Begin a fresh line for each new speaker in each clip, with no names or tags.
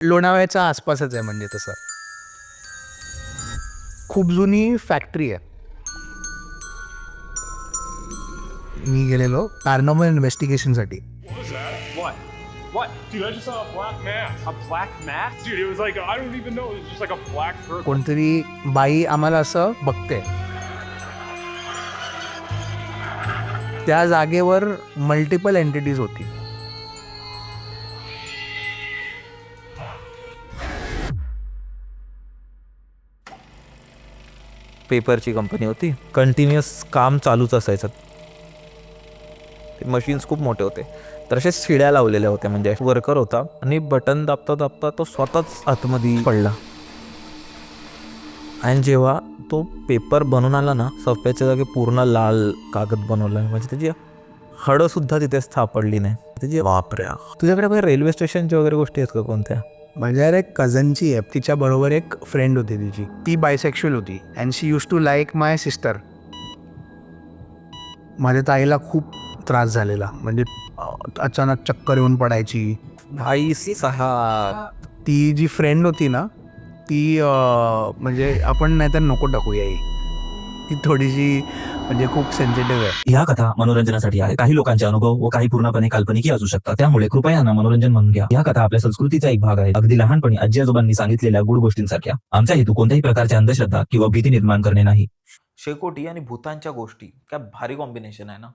लोणावळ्याच्या आसपासच आहे. म्हणजे तसं खूप जुनी फॅक्टरी आहे. मी गेलेलो paranormal इन्व्हेस्टिगेशनसाठी.
What was that? What? What? Dude, I just saw a black mass. A black mass? Dude, it was like, I don't even know. It was just like a black circle.
कोणतरी बाई आम्हाला असं बघते. त्या जागेवर multiple entities होती.
पेपरची company होती. कंटिन्युअस काम चालूच असायचं. ते मशीन्स खूप मोठे होते. तर असे शिड्या लावलेल्या होत्या. म्हणजे वर्कर होता आणि बटन दाबता दाबता तो स्वतःच आतमध्ये पडला. आणि जेव्हा तो पेपर बनवून आला ना, सफ्याच्या जागी पूर्ण लाल कागद बनवला. म्हणजे त्याची हडंसुद्धा तिथे सापडली नाही. त्याची वापऱ्या. तुझ्याकडे काही रेल्वे स्टेशनच्या वगैरे गोष्टी आहेत का कोणत्या?
माझ्या एक कझनची आहे. तिच्या बरोबर एक फ्रेंड होती तिची. ती बायसेक्शुअल होती and she use to like my sister. माझ्या ताईला खूप त्रास झालेला. म्हणजे अचानक चक्कर येऊन पडायची.
भाई सहा.
ती जी फ्रेंड होती ना, ती म्हणजे आपण नाही तर नको टाकूया ही. ती थोडीशी म्हणजे खूप सेन्सिटिव्ह आहे.
ह्या कथा मनोरंजनासाठी आहे. काही लोकांचे अनुभव व काही पूर्णपणे काल्पनिकही असू शकतात. त्यामुळे कृपया यांना मनोरंजन म्हणून घ्या. या कथा आपल्या संस्कृतीचा एक भाग आहे. अगदी लहानपणी आजी आजोबांनी सांगितलेल्या गुड गोष्टींसारख्या. आमचा हेतू कोणत्याही प्रकारच्या अंधश्रद्धा किंवा भीती निर्माण करणे नाही.
शेकोटी आणि भूतांच्या गोष्टी काय भारी कॉम्बिनेशन आहे ना.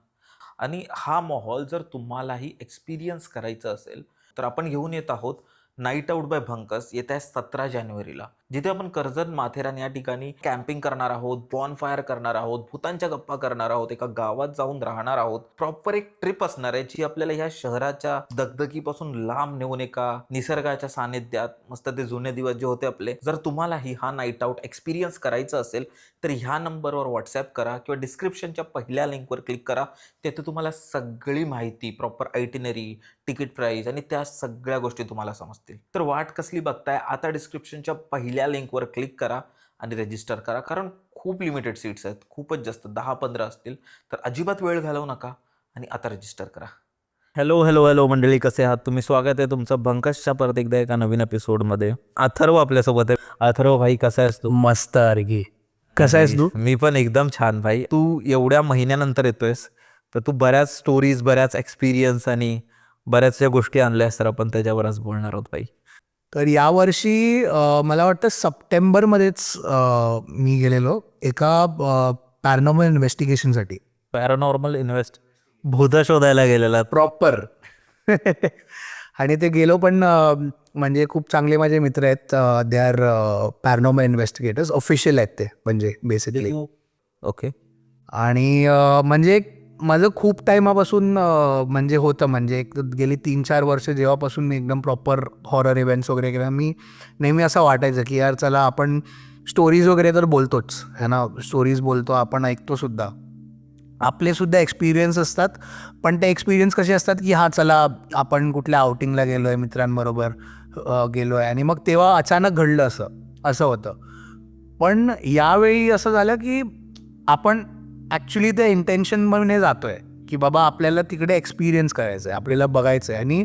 आणि हा माहोल जर तुम्हालाही एक्सपिरियन्स करायचा असेल तर आपण घेऊन येत आहोत नाईट आउट बाय भंकस येत्या 17 जानेवारीला, जिथे आपण कर्जत माथेरान या ठिकाणी कॅम्पिंग करणार आहोत, बॉन फायर करणार आहोत, भूतांच्या गप्पा करणार आहोत, एका गावात जाऊन राहणार आहोत. प्रॉपर एक ट्रिप असणार आहे जी आपल्याला ह्या शहराच्या दगदगीपासून लांब नेऊन एका निसर्गाच्या सानिध्यात मस्त ते जुने दिवस जे होते आपले. जर तुम्हालाही हा नाईट आउट एक्सपिरियन्स करायचा असेल तर ह्या नंबरवर व्हॉट्सॲप करा किंवा डिस्क्रिप्शनच्या पहिल्या लिंकवर क्लिक करा. तेथे तुम्हाला सगळी माहिती, प्रॉपर आयटिनरी, तिकीट प्राईस आणि त्या सगळ्या गोष्टी तुम्हाला समजतील. तर वाट कसली बघताय? आता डिस्क्रिप्शनच्या पहिल्या लिंकवर क्लिक करा आणि रजिस्टर करा. कारण खूप लिमिटेड सीट्स आहेत, खूपच जास्त, 10-15 असतील. तर अजिबात वेळ घालवू नका आणि आता रजिस्टर करा. हॅलो हॅलो हॅलो मंडळी, कसे आहात तुम्ही? स्वागत आहे तुमचं भंकसच्या परत एकदा एका नवीन एपिसोडमध्ये. अथर्व आपल्यासोबत आहे. अथर्व भाई, कसा आहेस तू?
मस्त अर्गी. कसा आहेस तू?
मी पण एकदम छान भाई. तू एवढ्या महिन्यानंतर येतोयस तर तू बऱ्याच स्टोरीज, बऱ्याच एक्सपिरियन्स आणि बऱ्याचशा गोष्टी आणल्यास, तर आपण त्याच्यावर आज बोलणार आहोत भाई.
तर यावर्षी मला वाटतं सप्टेंबरमध्येच मी गेलेलो एका पॅरानॉर्मल इन्व्हेस्टिगेशनसाठी.
पॅरानॉर्मल भूत शोधायला गेलेला
प्रॉपर. आणि ते गेलो पण म्हणजे खूप चांगले माझे मित्र आहेत. दे आर पॅरानॉर्मल इन्व्हेस्टिगेटर्स, ऑफिशियल आहेत ते म्हणजे बेसिकली.
ओके.
आणि म्हणजे माझं खूप टाईमापासून म्हणजे होतं, म्हणजे एक गेली 3-4 वर्ष जेव्हापासून मी एकदम प्रॉपर हॉरर इव्हेंट्स वगैरे केला, मी नेहमी असं वाटायचं की यार चला आपण स्टोरीज वगैरे तर बोलतोच है ना, स्टोरीज बोलतो आपण, ऐकतोसुद्धा, आपलेसुद्धा एक्सपिरियन्स असतात. पण ते एक्सपिरियन्स कसे असतात की हा चला आपण कुठल्या आउटिंगला गेलो आहे, मित्रांबरोबर गेलो आहे आणि मग तेव्हा अचानक घडलं असं होतं. पण यावेळी असं झालं की आपण ॲक्च्युली त्या इंटेन्शनमध्ये जातो आहे की बाबा आपल्याला तिकडे एक्सपिरियन्स करायचं आहे, आपल्याला बघायचं आहे. आणि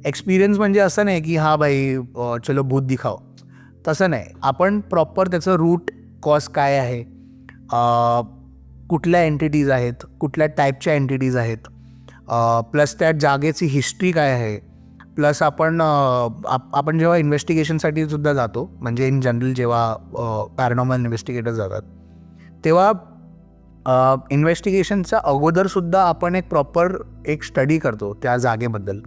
एक्सपिरियन्स म्हणजे असं नाही की हा भाई चलो भूत दिखाओ, तसं नाही. आपण प्रॉपर त्याचं रूट कॉज काय आहे, कुठल्या एंटिटीज आहेत, कुठल्या टाईपच्या एंटिटीज आहेत, प्लस त्या जागेची हिस्ट्री काय आहे, प्लस आपण जेव्हा इन्व्हेस्टिगेशनसाठी सुद्धा जातो, म्हणजे इन जनरल जेव्हा पॅरानॉर्मल इन्व्हेस्टिगेटर्स जातात तेव्हा इन्व्हेस्टिगेशनच्या अगोदरसुद्धा आपण एक प्रॉपर एक स्टडी करतो त्या जागेबद्दल,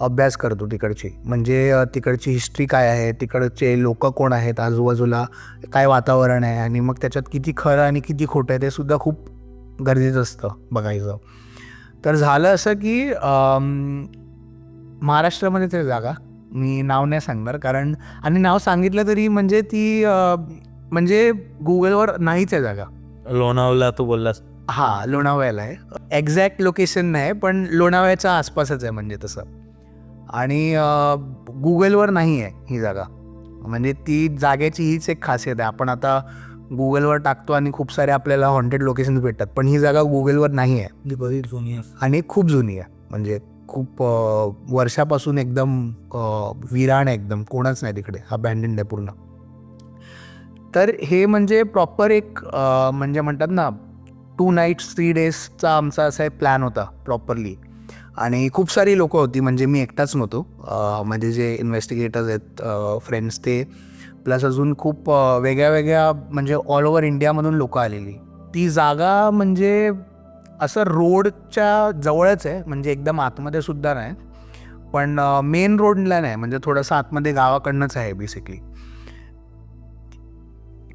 अभ्यास करतो तिकडची. म्हणजे तिकडची हिस्ट्री काय आहे, तिकडचे लोक कोण आहेत, आजूबाजूला काय वातावरण आहे, आणि मग त्याच्यात किती खरं आणि किती खोटं आहे ते सुद्धा खूप गरजेचं असतं बघायचं. तर झालं असं की महाराष्ट्रामध्ये ते जागा, मी नाव नाही सांगणार कारण, आणि नाव सांगितलं तरी म्हणजे ती म्हणजे गुगलवर नाहीच आहे जागा.
लोणावळा तू बोललास?
हां, लोणावळ्याला आहे. एक्झॅक्ट लोकेशन नाही पण लोणावळ्याच्या आसपासच आहे म्हणजे तसं. आणि गुगलवर नाही आहे ही जागा. म्हणजे ती जागेची हीच एक खासियत आहे. आपण आता गुगलवर टाकतो आणि खूप सारे आपल्याला हॉन्टेड लोकेशन्स भेटतात, पण ही जागा गुगलवर नाही आहे.
बरीच जुनी आहे
आणि खूप जुनी आहे. म्हणजे खूप वर्षापासून एकदम विराण आहे, एकदम कोणच नाही तिकडे, अबॅन्डन्ड आहे पूर्ण. तर हे म्हणजे प्रॉपर एक म्हणजे म्हणतात ना 2 nights 3 daysचा आमचा असा एक प्लॅन होता प्रॉपरली. आणि खूप सारी लोकं होती, म्हणजे मी एकटाच नव्हतो. म्हणजे जे इन्व्हेस्टिगेटर्स आहेत फ्रेंड्स ते, प्लस अजून खूप वेगळ्या वेगळ्या म्हणजे ऑल ओव्हर इंडियामधून लोकं आलेली. ती जागा म्हणजे असं रोडच्या जवळच आहे, म्हणजे एकदम आतमध्ये सुद्धा नाही, पण मेन रोडला नाही, म्हणजे थोडंसं आतमध्ये गावाकडनंच आहे बेसिकली.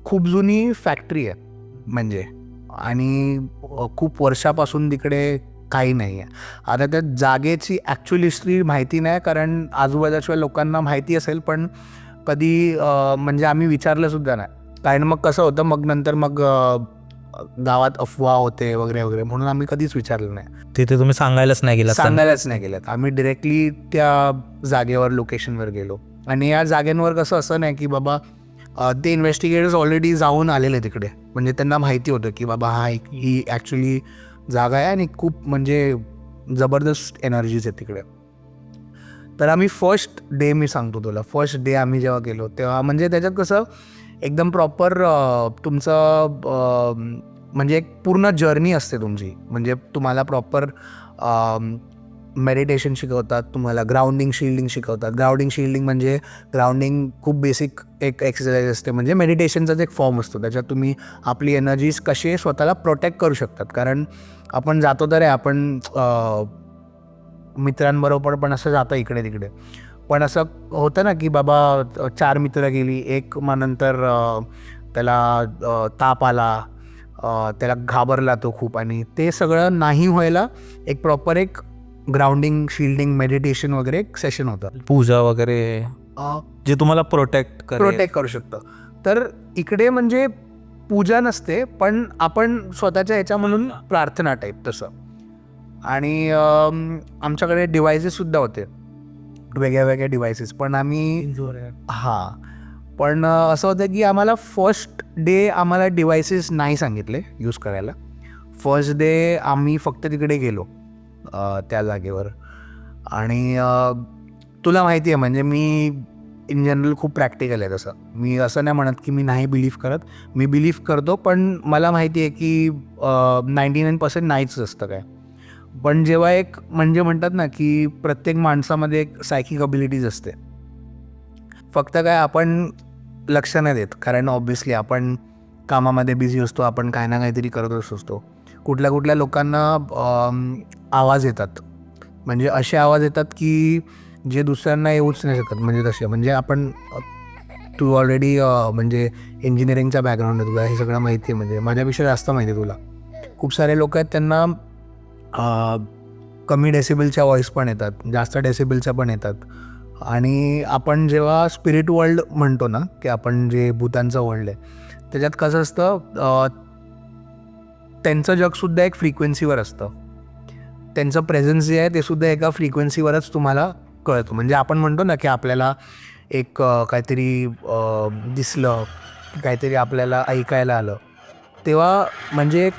खूप जुनी फॅक्टरी आहे म्हणजे, आणि खूप वर्षापासून तिकडे काही नाही आहे. आता त्या जागेची ॲक्च्युअल हिस्ट्री माहिती नाही, कारण आजूबाजूच्या लोकांना माहिती असेल, पण कधी म्हणजे आम्ही विचारलंसुद्धा नाही. कारण मग कसं होतं, मग नंतर मग गावात अफवा होते वगैरे वगैरे, म्हणून आम्ही कधीच विचारलं नाही,
तिथे तुम्ही सांगायलाच नाही गेला.
सांगायलाच नाही गेलं. आम्ही डिरेक्टली त्या जागेवर लोकेशनवर गेलो. आणि या जागेंवर कसं असं नाही की बाबा ते इन्व्हेस्टिगेटर्स ऑलरेडी जाऊन आलेले तिकडे, म्हणजे त्यांना माहिती होतं की बाबा ही ॲक्च्युली जागा आहे आणि खूप म्हणजे जबरदस्त एनर्जीज आहे तिकडे. तर आम्ही फर्स्ट डे, मी सांगतो तुला, फर्स्ट डे आम्ही जेव्हा गेलो तेव्हा म्हणजे त्याच्यात कसं एकदम प्रॉपर तुमचं म्हणजे एक पूर्ण जर्नी असते तुमची. म्हणजे तुम्हाला प्रॉपर मेडिटेशन शिकवतात, तुम्हाला ग्राउंडिंग शील्डिंग शिकवतात. ग्राउंडिंग शील्डिंग म्हणजे ग्राउंडिंग खूप बेसिक एक एक्सरसाइज असते, म्हणजे मेडिटेशनचाच एक फॉर्म असतो. त्याच्यात तुम्ही आपली एनर्जीज कसे स्वतःला प्रोटेक्ट करू शकतात. कारण आपण जातो तर आहे, आपण मित्रांबरोबर पण असं जातं इकडे तिकडे, पण असं होतं ना की बाबा 4 मित्र गेली, एक मग नंतर त्याला ताप आला, त्याला घाबरला तो खूप, आणि ते सगळं नाही व्हायला एक प्रॉपर एक ग्राउंडिंग शील्डिंग मेडिटेशन वगैरे एक सेशन होतं.
पूजा वगैरे जे तुम्हाला प्रोटेक्ट
करू शकतं. तर इकडे म्हणजे पूजा नसते, पण आपण स्वतःच्या ह्याच्या म्हणून प्रार्थना टाईप तसं. आणि आमच्याकडे डिव्हायसेससुद्धा होते, वेगळ्या वेगळ्या डिव्हायसेस, पण आम्ही पण असं होतं की आम्हाला फर्स्ट डे आम्हाला डिव्हायसेस नाही सांगितले यूज करायला. फर्स्ट डे आम्ही फक्त तिकडे गेलो त्या जागेवर. आणि तुला माहिती आहे, म्हणजे मी इन जनरल खूप प्रॅक्टिकल आहे. तसं मी असं नाही म्हणत की मी नाही बिलीव्ह करत, मी बिलीव्ह करतो, पण मला माहिती आहे की 99% नाहीच असतं काय. पण जेव्हा एक म्हणजे म्हणतात ना की प्रत्येक माणसामध्ये एक सायकिक अबिलिटीज असते, फक्त काय आपण लक्ष नाही देत, कारण ऑब्व्हियसली आपण कामामध्ये बिझी असतो, आपण काय ना काहीतरी करतच असतो. कुठल्या लोकांना आवाज येतात, म्हणजे असे आवाज येतात की जे दुसऱ्यांना येऊच नाही शकत, म्हणजे तसे म्हणजे आपण तू ऑलरेडी म्हणजे इंजिनिअरिंगचा बॅकग्राऊंड आहे तुला, हे सगळं माहिती आहे, म्हणजे माझ्यापेक्षा जास्त माहिती आहे तुला. खूप सारे लोक आहेत त्यांना कमी डेसिबलच्या व्हॉईस पण येतात, जास्त डेसिबलच्या पण येतात. आणि आपण जेव्हा स्पिरिट वर्ल्ड म्हणतो ना, की आपण जे भूतांचं वर्ल्ड आहे, त्याच्यात कसं असतं, त्यांचं जगसुद्धा एक फ्रिक्वेन्सीवर असतं. त्यांचं प्रेझेन्स जे आहे ते सुद्धा एका फ्रिक्वेन्सीवरच तुम्हाला कळतं. म्हणजे आपण म्हणतो ना की आपल्याला एक काहीतरी दिसलं, काहीतरी आपल्याला ऐकायला आलं, तेव्हा म्हणजे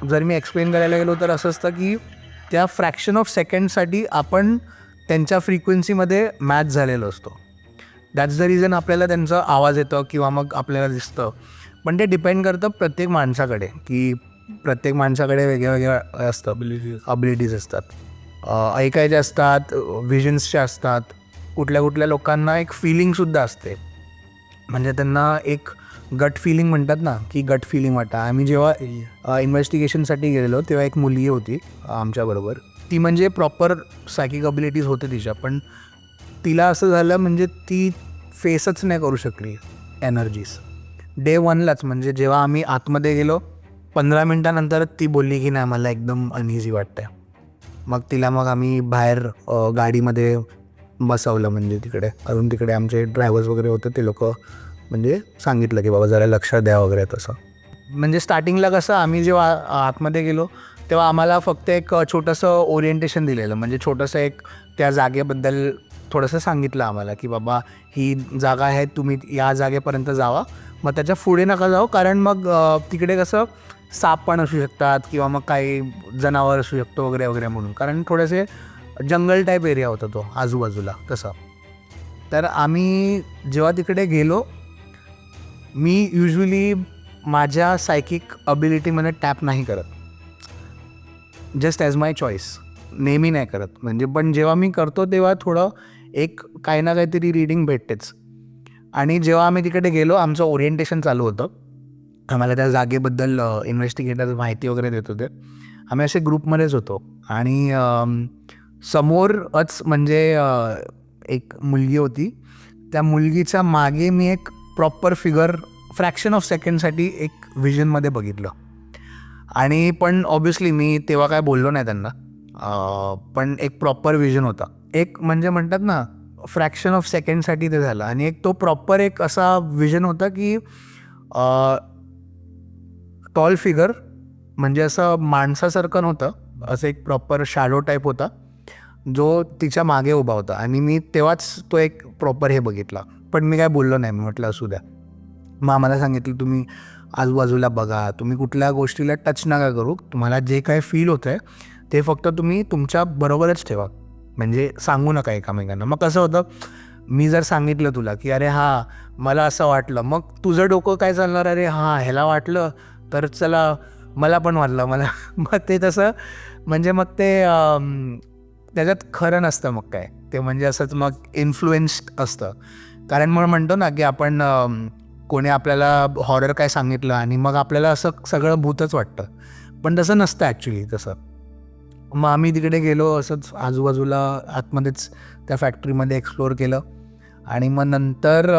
जर मी एक्सप्लेन करायला गेलो तर असं असतं की त्या फ्रॅक्शन ऑफ सेकंडसाठी आपण त्यांच्या फ्रिक्वेन्सीमध्ये मॅच झालेलो असतो. दॅट्स द रिझन आपल्याला त्यांचा आवाज येतो किंवा मग आपल्याला दिसतं. पण ते डिपेंड करतं प्रत्येक माणसाकडे, की प्रत्येक माणसाकडे वेगळ्या वेगळ्या असतं, अबिलिटीज असतात, ऐकायचे असतात, व्हिजन्सचे असतात. कुठल्या लोकांना एक फिलिंगसुद्धा असते, म्हणजे त्यांना एक गट फिलिंग म्हणतात ना, की गट फिलिंग वाटतं. आम्ही जेव्हा इन्व्हेस्टिगेशनसाठी गेलेलो तेव्हा एक मुलगी होती आमच्याबरोबर, ती म्हणजे प्रॉपर सायकिक अबिलिटीज होते तिच्या, पण तिला असं झालं म्हणजे ती फेसच नाही करू शकली एनर्जीज डे 1लाच. म्हणजे जेव्हा आम्ही आतमध्ये गेलो 15 मिनटानंतर ती बोलली की नाही मला एकदम अनइझी वाटतं आहे. मग आम्ही बाहेर गाडीमध्ये बसवलं, म्हणजे तिकडे आमचे ड्रायव्हर्स वगैरे होते, ते लोक म्हणजे सांगितलं की बाबा जरा लक्ष द्या वगैरे तसं. म्हणजे स्टार्टिंगला कसं आम्ही जेव्हा आतमध्ये गेलो तेव्हा आम्हाला फक्त एक छोटंसं ओरिएंटेशन दिलेलं, म्हणजे छोटंसं एक त्या जागेबद्दल थोडंसं सांगितलं आम्हाला की बाबा ही जागा आहे, तुम्ही या जागेपर्यंत जावा, मग त्याच्या पुढे नका जाऊ, कारण मग तिकडे कसं साप पण असू शकतात किंवा मग काही जनावर असू शकतो वगैरे वगैरे म्हणून, कारण थोडेसे जंगल टाईप एरिया होता तो आजूबाजूला तसा. तर आम्ही जेव्हा तिकडे गेलो, मी युजली माझ्या सायकिक अबिलिटीमध्ये टॅप नाही करत, जस्ट ॲज माय चॉईस, नेहमी नाही करत म्हणजे. पण जेव्हा मी करतो तेव्हा थोडं एक काही ना काहीतरी रीडिंग भेटतेच. आणि जेव्हा आम्ही तिकडे गेलो, आमचं ओरिएंटेशन चालू होतं, आम्हाला त्या जागेबद्दल इन्व्हेस्टिगेटर माहिती वगैरे देत होते. आम्ही असे ग्रुपमध्येच होतो आणि समोरच म्हणजे एक मुलगी होती. त्या मुलगीच्या मागे मी एक प्रॉपर फिगर फ्रॅक्शन ऑफ सेकंडसाठी एक विजनमध्ये बघितलं. आणि पण ऑब्व्हियसली मी तेव्हा काय बोललो नाही त्यांना, पण एक प्रॉपर विजन होता. एक म्हणजे म्हणतात ना फ्रॅक्शन ऑफ सेकंडसाठी ते झालं. आणि एक तो प्रॉपर एक असा विजन होता की टॉल फिगर, म्हणजे असं माणसासारखं नव्हतं, असं एक प्रॉपर शॅडो टाईप होता जो तिच्या मागे उभा होता. आणि मी तेव्हाच तो एक प्रॉपर हे बघितला. पण मी काय बोललो नाही, मी म्हटलं असू द्या. मग आम्हाला सांगितलं तुम्ही आजूबाजूला बघा, तुम्ही कुठल्या गोष्टीला टच नका करू, तुम्हाला जे काय फील होतं आहे ते फक्त तुम्ही तुमच्या बरोबरच ठेवा, म्हणजे सांगू नका एकमेकांना. मग कसं होतं, मी जर सांगितलं तुला की अरे हां मला असं वाटलं, मग तुझं डोकं काय चालणार, अरे हां ह्याला वाटलं तर चला मला पण वाटलं मला. मग ते तसं म्हणजे मग ते त्याच्यात खरं नसतं मग काय ते, म्हणजे असंच मग इन्फ्लुएन्स्ड असतं. कारण मग म्हणतो ना की आपण कोणी आपल्याला हॉरर काय सांगितलं आणि मग आपल्याला असं सगळं भूतच वाटतं, पण तसं नसतं ॲक्च्युली तसं. मग आम्ही तिकडे गेलो, असंच आजूबाजूला आतमध्येच त्या फॅक्टरीमध्ये एक्सप्लोअर केलं. आणि मग नंतर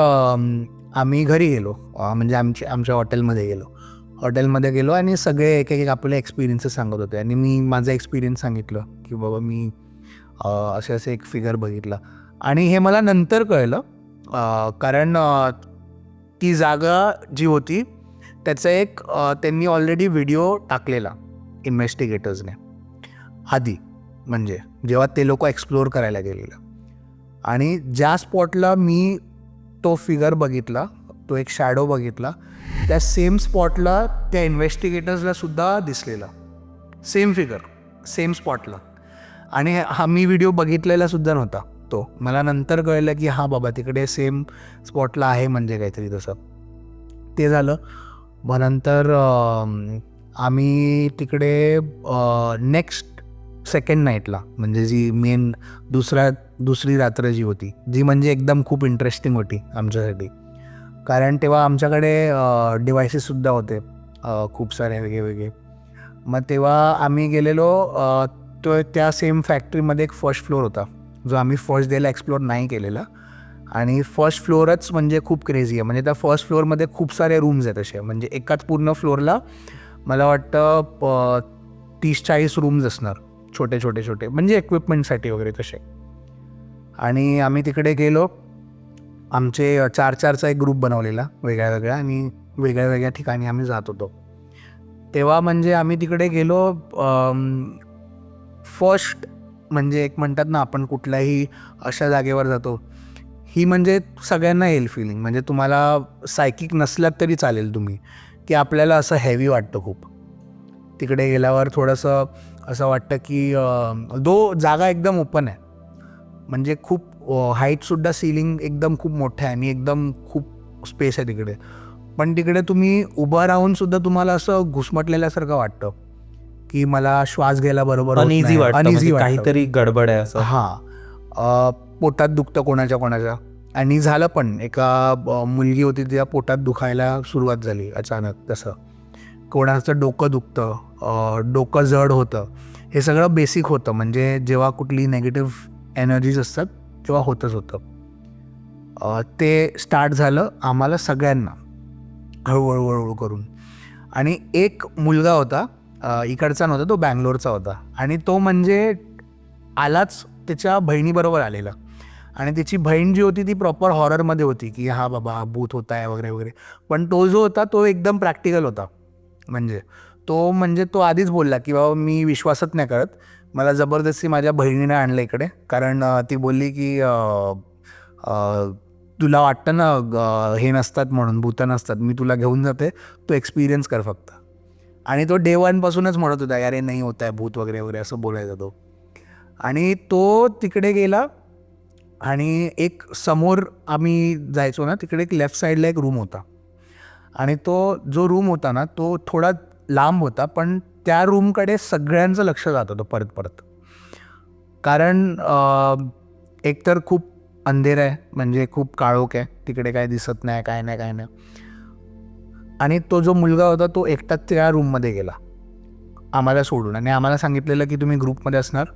आम्ही घरी गेलो, म्हणजे आमच्या हॉटेलमध्ये गेलो आणि सगळे एक एक आपले एक्सपिरियन्सेस सांगत होते. आणि मी माझा एक्सपिरियन्स सांगितलं की बाबा मी असे एक फिगर बघितला. आणि हे मला नंतर कळलं, कारण ती जागा जी होती त्याचा एक त्यांनी ऑलरेडी व्हिडिओ टाकलेला इन्व्हेस्टिगेटर्सने आधी, म्हणजे जेव्हा ते लोक एक्सप्लोअर करायला गेलेलं. आणि ज्या स्पॉटला मी तो फिगर बघितला, तो एक शॅडो बघितला, त्या सेम स्पॉटला त्या इन्व्हेस्टिगेटर्सला सुद्धा दिसलेला सेम फिगर सेम स्पॉटला. आणि हा मी व्हिडिओ बघितलेला सुद्धा नव्हता तो. मला नंतर कळलं की हा बाबा तिकडे सेम स्पॉटला आहे म्हणजे काहीतरी तसं. ते झालं. मग नंतर आम्ही तिकडे नेक्स्ट सेकंड नाईटला, म्हणजे जी मेन दुसरी रात्र जी होती, जी म्हणजे एकदम खूप इंटरेस्टिंग होती आमच्यासाठी. कारण तेव्हा आमच्याकडे डिव्हायसेससुद्धा होते खूप सारे वेगळे. मग तेव्हा आम्ही गेलेलो, तो त्या सेम फॅक्टरीमध्ये एक फर्स्ट फ्लोअर होता जो आम्ही फर्स्ट डेला एक्सप्लोअर नाही केलेला. आणि फर्स्ट फ्लोअरच म्हणजे खूप क्रेझी आहे. म्हणजे त्या फर्स्ट फ्लोअरमध्ये खूप सारे रूम्स आहेत असे, म्हणजे एकाच पूर्ण फ्लोअरला मला वाटतं 30-40 रूम्स असणार, छोटे म्हणजे इक्विपमेंटसाठी वगैरे तसे. आणि आम्ही तिकडे गेलो, आमचे 4-4चा एक ग्रुप बनवलेला वेगळ्या आणि वेगळ्या ठिकाणी आम्ही जात होतो. तेव्हा म्हणजे आम्ही तिकडे गेलो, फर्स्ट म्हणजे एक म्हणतात ना आपण कुठल्याही अशा जागेवर जातो, ही म्हणजे सगळ्यांना येईल फिलिंग, म्हणजे तुम्हाला सायकिक नसलात तरी चालेल तुम्ही, की आपल्याला असं हेवी वाटतं खूप. तिकडे गेल्यावर थोडंसं असं वाटतं की जागा एकदम ओपन आहे, म्हणजे खूप हाईटसुद्धा, सिलिंग एकदम खूप मोठं आहे आणि एकदम खूप स्पेस आहे तिकडे. पण तिकडे तुम्ही उभं राहूनसुद्धा तुम्हाला असं घुसमटलेल्यासारखं वाटतं की मला श्वास घ्यायला बरोबर
अनइझी वाटतं, म्हणजे
वाटतं.
काहीतरी गडबड आहे असं.
हां, पोटात दुखतं कोणाच्या. आणि झालं पण, एका मुलगी होती तिच्या पोटात दुखायला सुरुवात झाली अचानक तसं. कोणाचं डोकं दुखतं, डोकं जड होतं. हे सगळं बेसिक होतं, म्हणजे जेव्हा कुठली नेगेटिव्ह एनर्जीज असतात तेव्हा होतं. ते स्टार्ट झालं आम्हाला सगळ्यांना हळूहळू करून. आणि एक मुलगा होता, इकडचा नव्हता, तो बँगलोरचा होता. आणि तो म्हणजे आलाच त्याच्या बहिणीबरोबर आलेला. आणि त्याची बहीण जी होती ती प्रॉपर हॉररमध्ये होती की हा बाबा भूत होत आहे वगैरे. पण तो जो होता तो एकदम प्रॅक्टिकल होता. म्हणजे तो आधीच बोलला की बाबा मी विश्वासच नाही करत, मला जबरदस्ती माझ्या बहिणीने आणलं इकडे, कारण ती बोलली की तुला वाटतं ना हे नसतात म्हणून, भूतं नसतात, मी तुला घेऊन जाते, तो एक्सपिरियन्स कर फक्त. आणि तो डे 1 पासूनच म्हणत होता अरे नाही होत आहे भूत वगैरे असं बोलायचा तो. आणि तो तिकडे गेला आणि एक समोर आम्ही जायचो ना, तिकडे एक लेफ्ट साईडला एक रूम होता आणि तो जो रूम होता ना तो थोडा लांब होता, पण त्या रूमकडे सगळ्यांचं लक्ष जात होतं परत परत. कारण एकतर खूप अंधेर आहे, म्हणजे खूप काळोख आहे तिकडे, काय दिसत नाही, काय नाही. आणि तो जो मुलगा होता तो एकटाच त्या रूममध्ये गेला आम्हाला सोडून, आणि आम्हाला सांगितलेलं की तुम्ही ग्रुपमध्ये असणार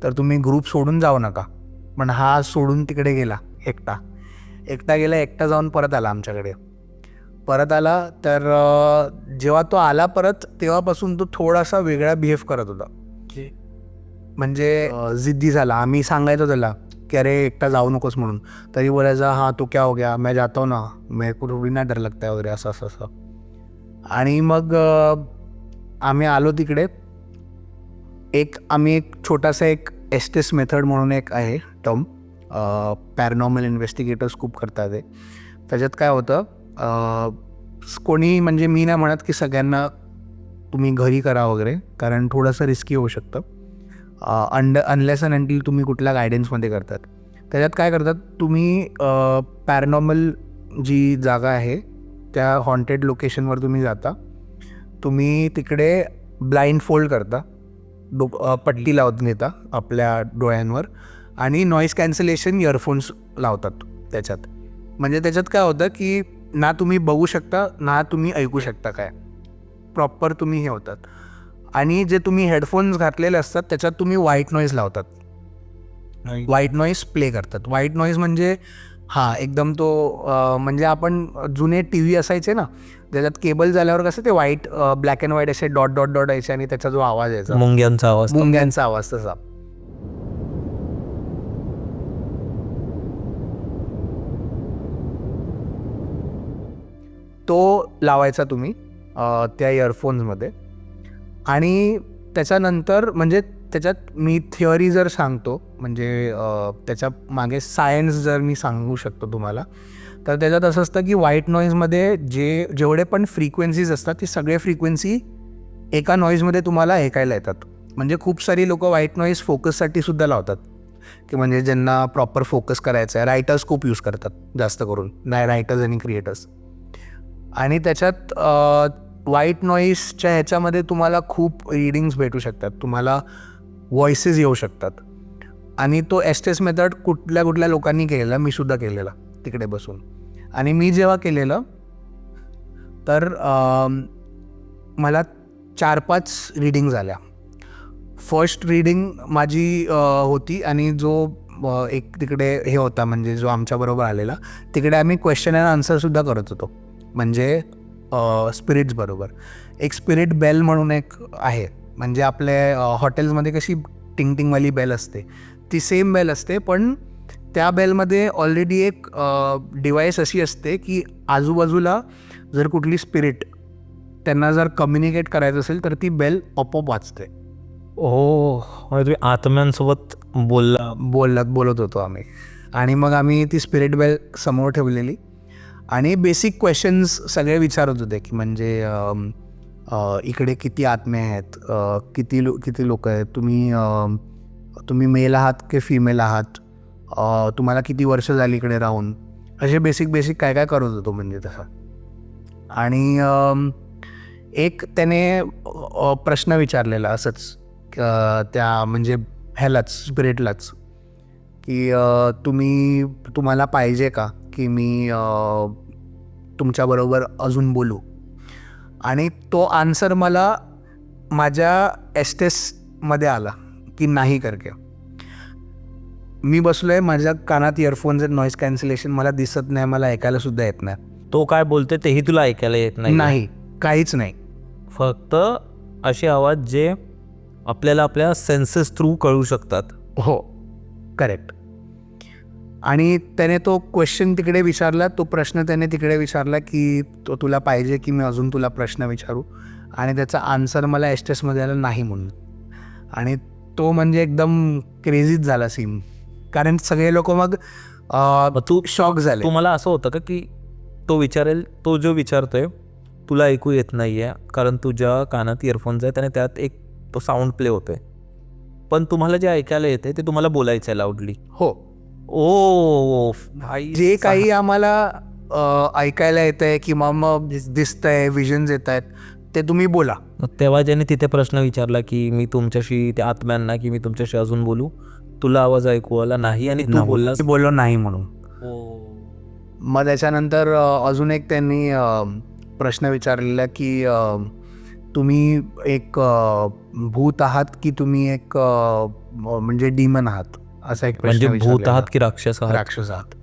तर तुम्ही ग्रुप सोडून जाऊ नका. पण हा सोडून तिकडे गेला एकटा गेला, एकटा जाऊन परत आला आमच्याकडे. परत आला तर जेव्हा तो आला परत, तेव्हापासून तो थोडासा वेगळा बिहेव करत होता. म्हणजे जिद्दी झाला. आम्ही सांगायचो त्याला की अरे एकटा जाऊ नकोस म्हणून, तरी बोलायचा हां तो क्या हो गया, मैं जाता हूँ ना, मेरे को थोड़ी ना डर लगता है वगैरे असं. आणि मग आम्ही आलो तिकडे. आम्ही एक छोटासा एक एस्टेस मेथड म्हणून एक आहे टर्म, पॅरानॉर्मल इन्व्हेस्टिगेटर्स खूप करतात ते. त्याच्यात काय होतं, कोणी म्हणजे मी नाही म्हणत की सगळ्यांना तुम्ही घरी करा वगैरे, कारण थोडंसं रिस्की होऊ शकतं. अनलेस अँड अंटिल तुम्ही कुठल्या गायडन्समध्ये करतात. त्याच्यात काय करतात तुम्ही, पॅरानॉर्मल जी जागा आहे त्या हॉन्टेड लोकेशनवर तुम्ही जाता, तुम्ही तिकडे ब्लाइंड फोल्ड करता, पट्टी लावून घेता आपल्या डोळ्यांवर आणि नॉईज कॅन्सलेशन इयरफोन्स लावतात त्याच्यात. म्हणजे त्याच्यात काय होतं की ना तुम्ही बघू शकता ना तुम्ही ऐकू शकता, काय प्रॉपर तुम्ही हे होतात. आणि जे तुम्ही हेडफोन्स घातलेले असतात त्याच्यात तुम्ही व्हाईट नॉईज लावतात, व्हाईट नॉईज प्ले करतात. व्हाईट नॉईज म्हणजे एकदम तो म्हणजे आपण जुने टी व्ही असायचे ना, त्याच्यात केबल झाल्यावर कसं ते व्हाईट ब्लॅक अँड व्हाईट असे डॉट डॉट डॉट यायचे आणि त्याचा जो आवाज यायचा,
मुंग्यांचा आवाज
तसा. तो लावायचा तुम्ही त्या इयरफोन्समध्ये. आणि त्याच्यानंतर म्हणजे त्याच्यात मी थिअरी जर सांगतो, म्हणजे त्याच्या मागे सायन्स जर मी सांगू शकतो तुम्हाला, तर त्याच्यात असं असतं की व्हाईट नॉईजमध्ये जेवढे पण फ्रिक्वेन्सीज असतात ती सगळे फ्रिक्वेन्सी एका नॉईजमध्ये तुम्हाला ऐकायला येतात. म्हणजे खूप सारी लोकं व्हाईट नॉईज फोकससाठी सुद्धा लावतात, की म्हणजे ज्यांना प्रॉपर फोकस करायचं आहे. रायटर्स खूप यूज करतात जास्त करून, नाही रायटर्स आणि क्रिएटर्स. आणि त्याच्यात व्हाईट नॉईजच्या ह्याच्यामध्ये तुम्हाला खूप रीडिंग्स भेटू शकतात, तुम्हाला व्हॉइसेस येऊ शकतात. आणि तो एस्टेस मेथड कुठल्या लोकांनी केलेला, मी सुद्धा केलेला तिकडे बसून. आणि मी जेव्हा केलेलं तर मला 4-5 रीडिंग झाल्या. फर्स्ट रीडिंग माझी होती आणि जो एक तिकडे हे होता, म्हणजे जो आमच्याबरोबर आलेला, तिकडे आम्ही क्वेश्चन अँड आन्सरसुद्धा करत होतो, म्हणजे स्पिरिट्स बरोबर. एक स्पिरिट बेल म्हणून एक आहे, म्हणजे आपल्या हॉटेल्समध्ये कशी टिंगटिंगवाली बेल असते ती सेम बेल असते, पण त्या बेलमध्ये ऑलरेडी एक डिव्हाइस अशी असते की आजूबाजूला जर कुठली स्पिरिट त्यांना जर कम्युनिकेट करायचं असेल तर ती बेल आपोआप वाजते.
म्हणजे तुम्ही आत्म्यांसोबत
बोलत होतो आम्ही. आणि मग आम्ही ती स्पिरिट बेल समोर ठेवलेली आणि बेसिक क्वेश्चन्स सगळे विचारत होते, की म्हणजे इकडे किती आत्मे आहेत, किती लोक आहेत, तुम्ही मेल आहात की फिमेल आहात, तुम्हाला किती वर्ष झाली इकडे राहून, असे बेसिक काय करत होतो म्हणजे तसं. आणि एक त्याने प्रश्न विचारलेला असंच त्या म्हणजे ह्यालाच स्पिरिटलाच, की तुम्हाला पाहिजे का की मी तुमच्याबरोबर अजून बोलू. आणि तो आन्सर मला माझ्या एस्टेसमध्ये आला की नाही करके. मी बसलो आहे, माझ्या कानात इयरफोन्स आहेत, नॉईज कॅन्सलेशन, मला दिसत नाही, मला ऐकायलासुद्धा येत नाही.
तो काय बोलते तेही तुला ऐकायला येत
नाही, काहीच नाही.
फक्त असे आवाज जे आपल्याला आपल्या सेन्सेस थ्रू कळू शकतात.
हो, करेक्ट. आणि त्याने तो क्वेश्चन तिकडे विचारला, तो प्रश्न त्याने तिकडे विचारला की तो तुला पाहिजे की मी अजून तुला प्रश्न विचारू, आणि त्याचा आन्सर मला एस्टेसमध्ये आला नाही म्हणून. आणि तो म्हणजे एकदम क्रेझीच झाला सीन, कारण सगळे लोक मग
तू
शॉक झाले.
तुम्हाला असं होतं का की तो जो विचारतोय तुला ऐकू येत नाही आहे कारण तुझ्या कानात इयरफोन्स आहेत आणि त्यात एक तो साऊंड प्ले होतोय, पण तुम्हाला जे ऐकायला येते ते तुम्हाला बोलायचं आहे लाऊडली.
हो,
ओ भाई
जे काही आम्हाला ऐकायला येतंय किंवा मग दिसतंय, विजन्स येत आहेत, ते तुम्ही बोला.
तेव्हा ज्याने तिथे प्रश्न विचारला की मी तुमच्याशी, त्या आत्म्यांना, की मी तुमच्याशी अजून बोलू, तुला आवाज ऐकू आला नाही आणि तू बोललास.
मी बोललो नाही म्हणून. मग त्याच्यानंतर अजून एक त्यांनी प्रश्न विचारलेला की तुम्ही एक भूत आहात की तुम्ही एक म्हणजे डिमन आहात, असा एक
म्हणजे
प्रश्न
भूत
विचारलेला.
आहात की राक्षस आहात?
राक्षस आहात.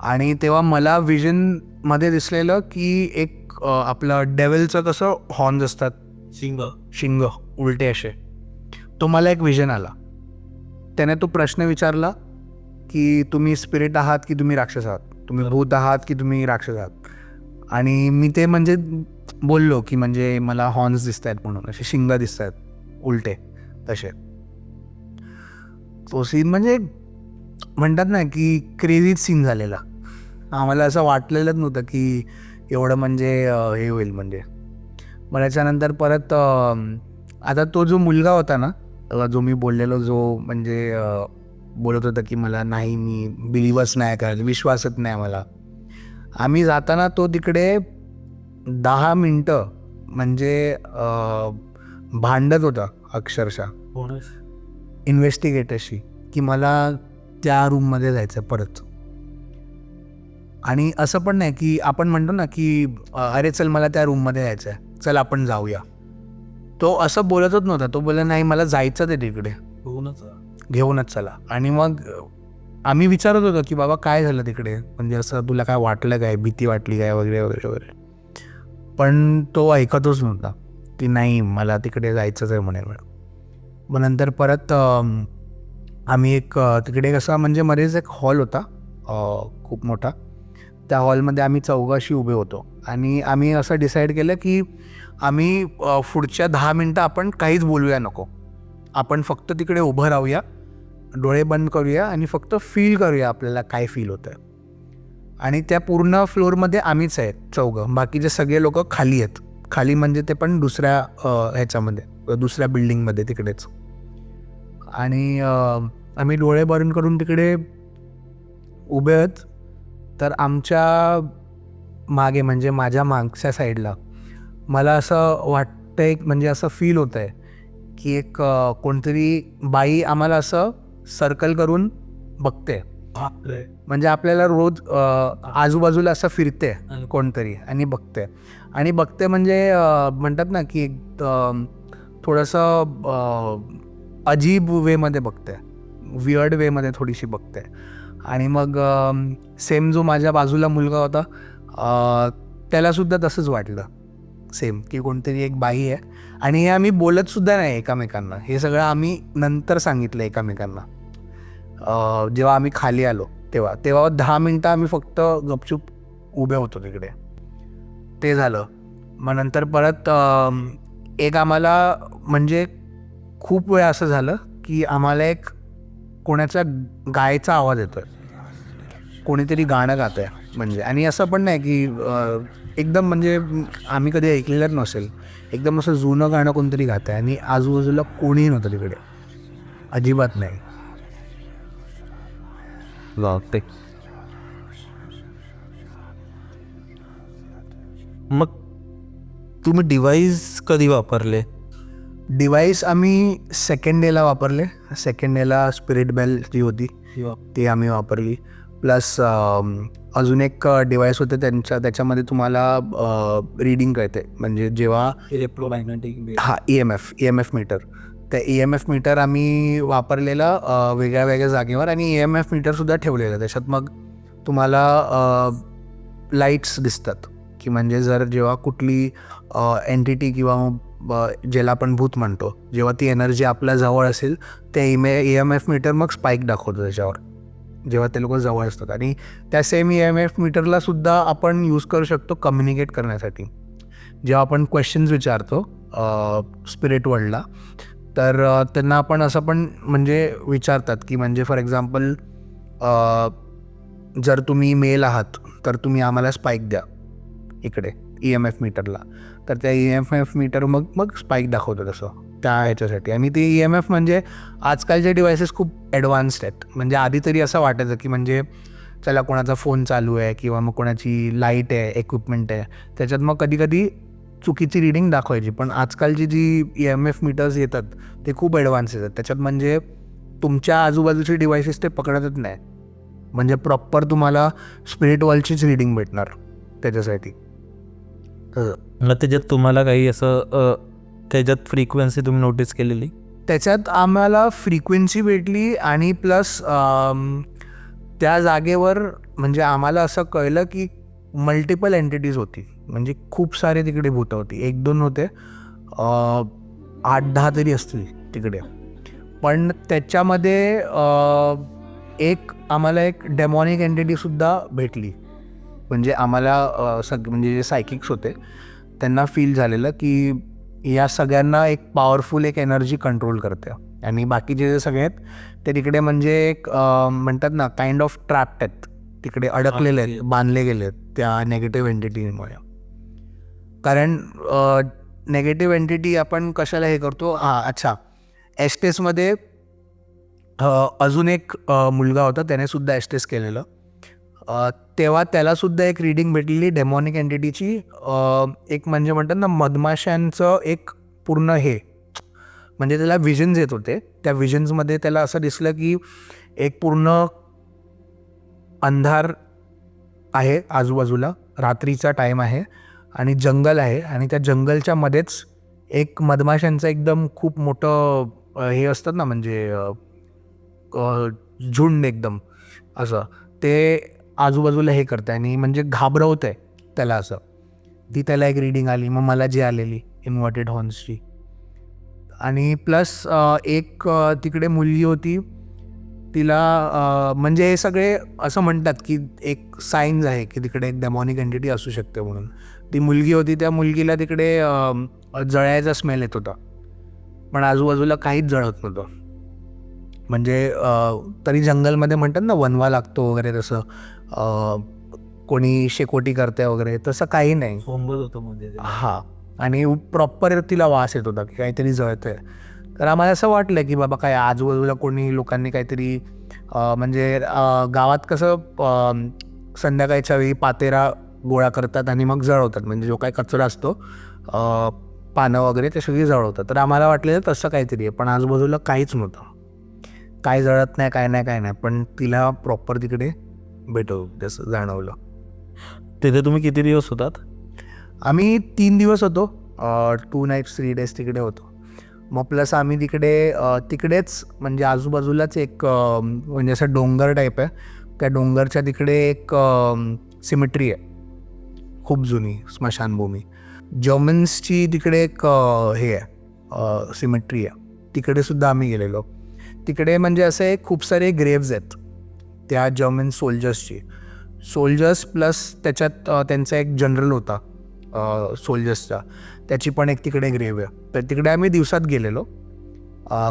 आणि तेव्हा मला विजन मध्ये दिसलेलं की एक आपलं डेव्हिलचं कसं हॉर्न्स असतात, शिंग उलटे असे, तो मला एक विजन आला. त्याने तो प्रश्न विचारला की तुम्ही स्पिरिट आहात की तुम्ही राक्षस आहात, तुम्ही भूत आहात की तुम्ही राक्षस आहात. आणि मी ते म्हणजे बोललो की म्हणजे मला हॉर्न्स दिसत आहेत म्हणून, असे शिंग दिसत आहेत उलटे तसे. तो सीन म्हणजे म्हणतात ना की क्रेझीच सीन झालेला. आम्हाला असं वाटलेलंच नव्हतं की एवढं म्हणजे हे होईल म्हणजे. मग त्याच्यानंतर परत आता तो जो मुलगा होता ना, जो मी बोललेलो, जो म्हणजे बोलत होता की मला नाही, मी बिलीव्हच नाही करत, विश्वासच नाही मला. आम्ही जाताना तो तिकडे 10 मिनटं म्हणजे भांडत होता अक्षरशः इन्व्हेस्टिगेटरशी की मला त्या रूममध्ये जायचं परत. आणि असं पण नाही की आपण म्हणतो ना की अरे चल मला त्या रूममध्ये जायचं आहे, चल आपण जाऊया. तो असं बोलतच नव्हता. तो बोलला नाही मला जायचं ते तिकडे, घेऊनच चला. आणि मग आम्ही विचारत होतो की बाबा काय झालं तिकडे, म्हणजे असं तुला काय वाटलं काय, भीती वाटली काय वगैरे वगैरे वगैरे. पण तो ऐकतच नव्हता की नाही मला तिकडे जायचंच आहे म्हणे. मग नंतर परत आम्ही एक तिकडे कसं म्हणजे मध्येच एक हॉल होता खूप मोठा. त्या हॉलमध्ये आम्ही चौघाशी उभे होतो आणि आम्ही असं डिसाईड केलं की आम्ही पुढच्या 10 मिनटं आपण काहीच बोलूया नको, आपण फक्त तिकडे उभं राहूया, डोळे बंद करूया आणि फक्त फील करूया आपल्याला काय फील होतं आहे. आणि त्या पूर्ण फ्लोअरमध्ये आम्हीच आहेत चौघं, बाकीचे सगळे लोक खाली आहेत. खाली म्हणजे ते पण दुसऱ्या ह्याच्यामध्ये, दुसऱ्या बिल्डिंगमध्ये तिकडेच. आणि आम्ही डोळे बंद करून तिकडे उभे आहेत. तर आमच्या मागे म्हणजे माझ्या मागच्या साईडला मला असं वाटतंय, म्हणजे असं फील होतं आहे की एक कोणतरी बाई आम्हाला असं सर्कल करून बघते. म्हणजे आपल्याला रोज आजूबाजूला असं फिरते कोणतरी आणि बघते म्हणजे म्हणतात ना की थोडंसं अजीब वेमध्ये बघते, वियर्ड वेमध्ये थोडीशी बघते. आणि मग सेम जो माझ्या बाजूला मुलगा होता त्यालासुद्धा तसंच वाटलं सेम, की कोणतरी एक बाई आहे. आणि हे आम्ही बोलतसुद्धा नाही एकमेकांना, हे सगळं आम्ही नंतर सांगितलं एकमेकांना जेव्हा आम्ही खाली आलो तेव्हा 10 मिनटं आम्ही फक्त गपचूप उभे होतो तिकडे. ते झालं. मग नंतर परत एक आम्हाला म्हणजे खूप वेळ असं झालं की आम्हाला एक कोणाच्या गायचा आवाज येतोय, कोणीतरी गाणं गातं आहे म्हणजे. आणि असं पण नाही की एकदम म्हणजे आम्ही कधी ऐकलेलं नसेल, एकदम असं जुनं गाणं कोणतरी गातं आहे आणि आजूबाजूला कोणीही नव्हतं तिकडे, अजिबात नाही.
मग तुम्ही डिव्हाइस कधी वापरले?
डिव्हाइस आम्ही सेकंड डेला वापरले. सेकंड डेला स्पिरिट बेल जी होती ती आम्ही वापरली. प्लस अजून एक डिव्हाइस होते त्याच्यामध्ये तुम्हाला रीडिंग कळते, म्हणजे जेव्हा EMF मीटर, त्या EMF मीटर आम्ही वापरलेला वेगळ्या वेगळ्या जागेवर. आणि EMF मीटरसुद्धा ठेवलेलं त्याच्यात. मग तुम्हाला लाईट्स दिसतात की म्हणजे जर जेव्हा कुठली एंटिटी किंवा ज्याला आपण भूत म्हणतो, जेव्हा ती एनर्जी आपल्या जवळ असेल त्या EMF मीटर मग स्पाईक दाखवतो त्याच्यावर, जेव्हा ते लोक जवळ असतात. आणि त्या सेम EMF मीटरला सुद्धा आपण यूज करू शकतो कम्युनिकेट करण्यासाठी. जेव्हा आपण क्वेश्चन्स विचारतो स्पिरिट वर्ल्डला, तर त्यांना आपण असं पण म्हणजे विचारतात की म्हणजे फॉर एक्झाम्पल जर तुम्ही मेल आहात तर तुम्ही आम्हाला स्पाईक द्या इकडे EMF मीटरला. तर त्या EMF मीटर मग स्पाईक दाखवतं तसं त्या ह्याच्यासाठी. आणि ते EMF म्हणजे आजकालचे डिव्हायसेस खूप ॲडव्हान्स्ड आहेत. म्हणजे आधी तरी असं वाटायचं की म्हणजे चला कोणाचा फोन चालू आहे किंवा मग कोणाची लाईट आहे, इक्विपमेंट आहे, त्याच्यात मग कधी कधी चुकीची रिडिंग दाखवायची. पण आजकालची जी EMF मीटर्स येतात ते खूप ॲडव्हान्स येतात. त्याच्यात म्हणजे तुमच्या आजूबाजूचे डिव्हायसेस ते पकडतच नाही. म्हणजे प्रॉपर तुम्हाला स्पिरिट वर्ल्डचीच रिडिंग भेटणार त्याच्यासाठी.
मग त्याच्यात तुम्हाला काही असं त्याच्यात फ्रिक्वेन्सी तुम्ही नोटीस केलेली?
त्याच्यात आम्हाला फ्रिक्वेन्सी भेटली आणि प्लस त्या जागेवर म्हणजे आम्हाला असं कळलं की मल्टिपल एंटिटीज होती. म्हणजे खूप सारे तिकडे भूतं होती. 1-2 होते, 8-10 तरी असतील तिकडे. पण त्याच्यामध्ये आम्हाला एक डेमॉनिक एंटिटीसुद्धा भेटली. म्हणजे आम्हाला म्हणजे जे सायकिक्स होते त्यांना फील झालेलं की या सगळ्यांना एक पॉवरफुल एक एनर्जी कंट्रोल करते. आणि बाकीचे जे सगळे आहेत ते तिकडे म्हणजे एक म्हणतात ना काइंड ऑफ ट्रॅप्ड आहेत, तिकडे अडकलेले आहेत, बांधले गेले आहेत त्या नेगेटिव्ह एंटिटीमुळे. कारण नेगेटिव्ह एंटिटी आपण कशाला हे करतो. अच्छा, एस्टेसमध्ये अजून एक मुलगा होता, त्याने सुद्धा एस्टेस केलेलं. तेव्हा त्यालासुद्धा एक रीडिंग भेटलेली डेमॉनिक एंटिटीची. एक म्हणजे म्हणतात ना मधमाशांचं एक पूर्ण हे, म्हणजे त्याला विजन्स येत होते. त्या विजन्समध्ये त्याला असं दिसलं की एक पूर्ण अंधार आहे आजूबाजूला, रात्रीचा टाईम आहे आणि जंगल आहे. आणि त्या जंगलच्या मध्येच एक मधमाशांचं एकदम खूप मोठं हे असतात ना, म्हणजे झुंड एकदम असं, ते आजूबाजूला हे करतं आणि म्हणजे घाबरवतं आहे त्याला असं. ती त्याला एक रीडिंग आली. मग मला जी आलेली इन्व्हर्टेड हॉर्न्सची. आणि प्लस एक तिकडे मुलगी होती, तिला म्हणजे हे सगळे असं म्हणतात की एक साईन्स आहे की तिकडे एक डेमॉनिक एंटिटी असू शकते म्हणून. ती मुलगी होती, त्या मुलगीला तिकडे जळायचा स्मेल येत होता, पण आजूबाजूला काहीच जळत नव्हतं. म्हणजे तरी जंगलमध्ये म्हणतात ना वनवा लागतो वगैरे, तसं कोणी शेकोटी करते वगैरे तसं काही नाही.
सोंबत होतं म्हणजे
हां, आणि प्रॉपर तिला वास येत होता की काहीतरी जळतं आहे. तर आम्हाला असं वाटलं की बाबा काय आजूबाजूला कोणी लोकांनी काहीतरी म्हणजे गावात कसं संध्याकाळच्या वेळी पातेरा गोळा करतात आणि मग जळवतात. म्हणजे जो काही कचरा असतो, पानं वगैरे, ते सगळी जळवतात. तर आम्हाला वाटलेलं तसं काहीतरी आहे, पण आजूबाजूला काहीच नव्हतं. काय जळत नाही, काय नाही. पण तिला प्रॉपर तिकडे जसं जाणवलं.
तिथे तुम्ही किती दिवस होतात?
आम्ही 3 दिवस होतो. 2 nights 3 days तिकडे होतो. मग प्लस आम्ही तिकडेच म्हणजे आजूबाजूलाच एक म्हणजे असं डोंगर टाईप आहे. त्या डोंगरच्या तिकडे एक सिमेट्री आहे खूप जुनी, स्मशानभूमी. जर्मन्सची तिकडे एक हे आहे, सिमेट्री आहे. तिकडे सुद्धा आम्ही गेलेलो. तिकडे म्हणजे असे खूप सारे ग्रेव्ज आहेत त्या जर्मन सोल्जर्स प्लस त्याच्यात त्यांचा एक जनरल होता सोल्जर्सचा, त्याची पण एक तिकडे ग्रेव्ह आहे. तर तिकडे आम्ही दिवसात गेलेलो,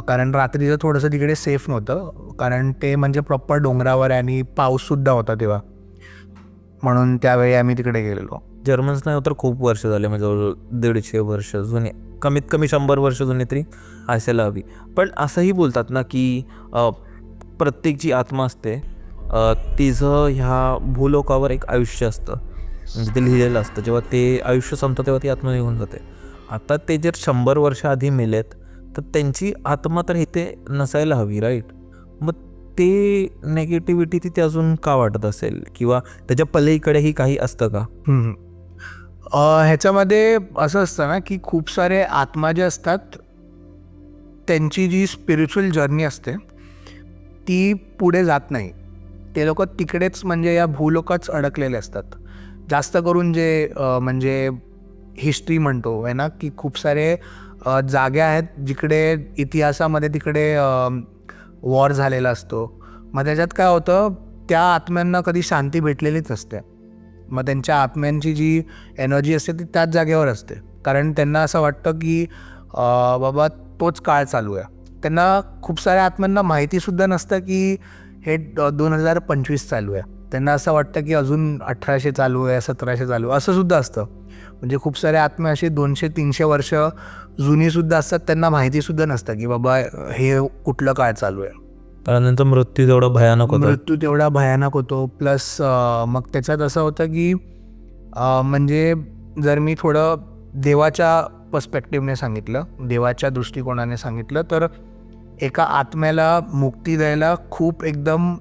कारण रात्रीचं थोडंसं तिकडे सेफ नव्हतं, कारण ते म्हणजे प्रॉपर डोंगरावर आहे आणि पाऊससुद्धा होता तेव्हा, म्हणून त्यावेळी आम्ही तिकडे गेलेलो.
जर्मन्स नाही तर खूप वर्ष झाले, म्हणजे जवळजवळ 150 वर्ष जुने, कमीत कमी 100 वर्ष जुने तरी असायला हवी. पण असंही बोलतात ना की प्रत्येक जी आत्मा असते तिचं ह्या भूलोकावर एक आयुष्य असतं, म्हणजे ते लिहिलेलं असतं. जेव्हा ते आयुष्य संपतं तेव्हा ती आत्मा निघून जाते. आता ते जर 100 वर्ष आधी मेलेत तर त्यांची आत्मा तर इथे नसायला हवी, राईट? मग ते नेगेटिव्हिटी तिथे अजून का वाटत असेल, किंवा त्याच्या पलीकडेही काही असतं का?
ह्याच्यामध्ये असं असतं ना की खूप सारे आत्मा जे असतात त्यांची जी स्पिरिच्युअल जर्नी असते ती पुढे जात नाही. ते लोक तिकडेच म्हणजे या भूलोकाच अडकलेले असतात. जास्त करून जे म्हणजे हिस्ट्री म्हणतो आहे ना की खूप सारे जागा आहेत जिकडे इतिहासामध्ये तिकडे वॉर झालेला असतो. मग त्याच्यात काय होतं, त्या आत्म्यांना कधी शांती भेटलेलीच असते. मग त्यांच्या आत्म्यांची जी एनर्जी असते ती त्याच जागेवर असते, कारण त्यांना असं वाटतं की बाबा तोच काळ चालू आहे. त्यांना खूप साऱ्या आत्म्यांना माहितीसुद्धा नसतं की हे 2025 चालू आहे. त्यांना असं वाटतं की अजून 1800 चालू आहे, 1700 चालू आहे, असं सुद्धा असतं. म्हणजे खूप सारे आत्मे असे 200-300 वर्ष जुनीसुद्धा असतात, त्यांना माहितीसुद्धा नसतं की बाबा हे कुठलं काय चालू आहे.
त्यानंतर मृत्यू तेवढा भयानक होता.
मृत्यू तेवढा भयानक होतो. प्लस मग त्याच्यात असं होतं की म्हणजे जर मी थोडं देवाच्या पर्स्पेक्टिव्हने सांगितलं, देवाच्या दृष्टिकोनाने सांगितलं, तर एका आत्म्याला मुक्ती द्यायला खूप एकदम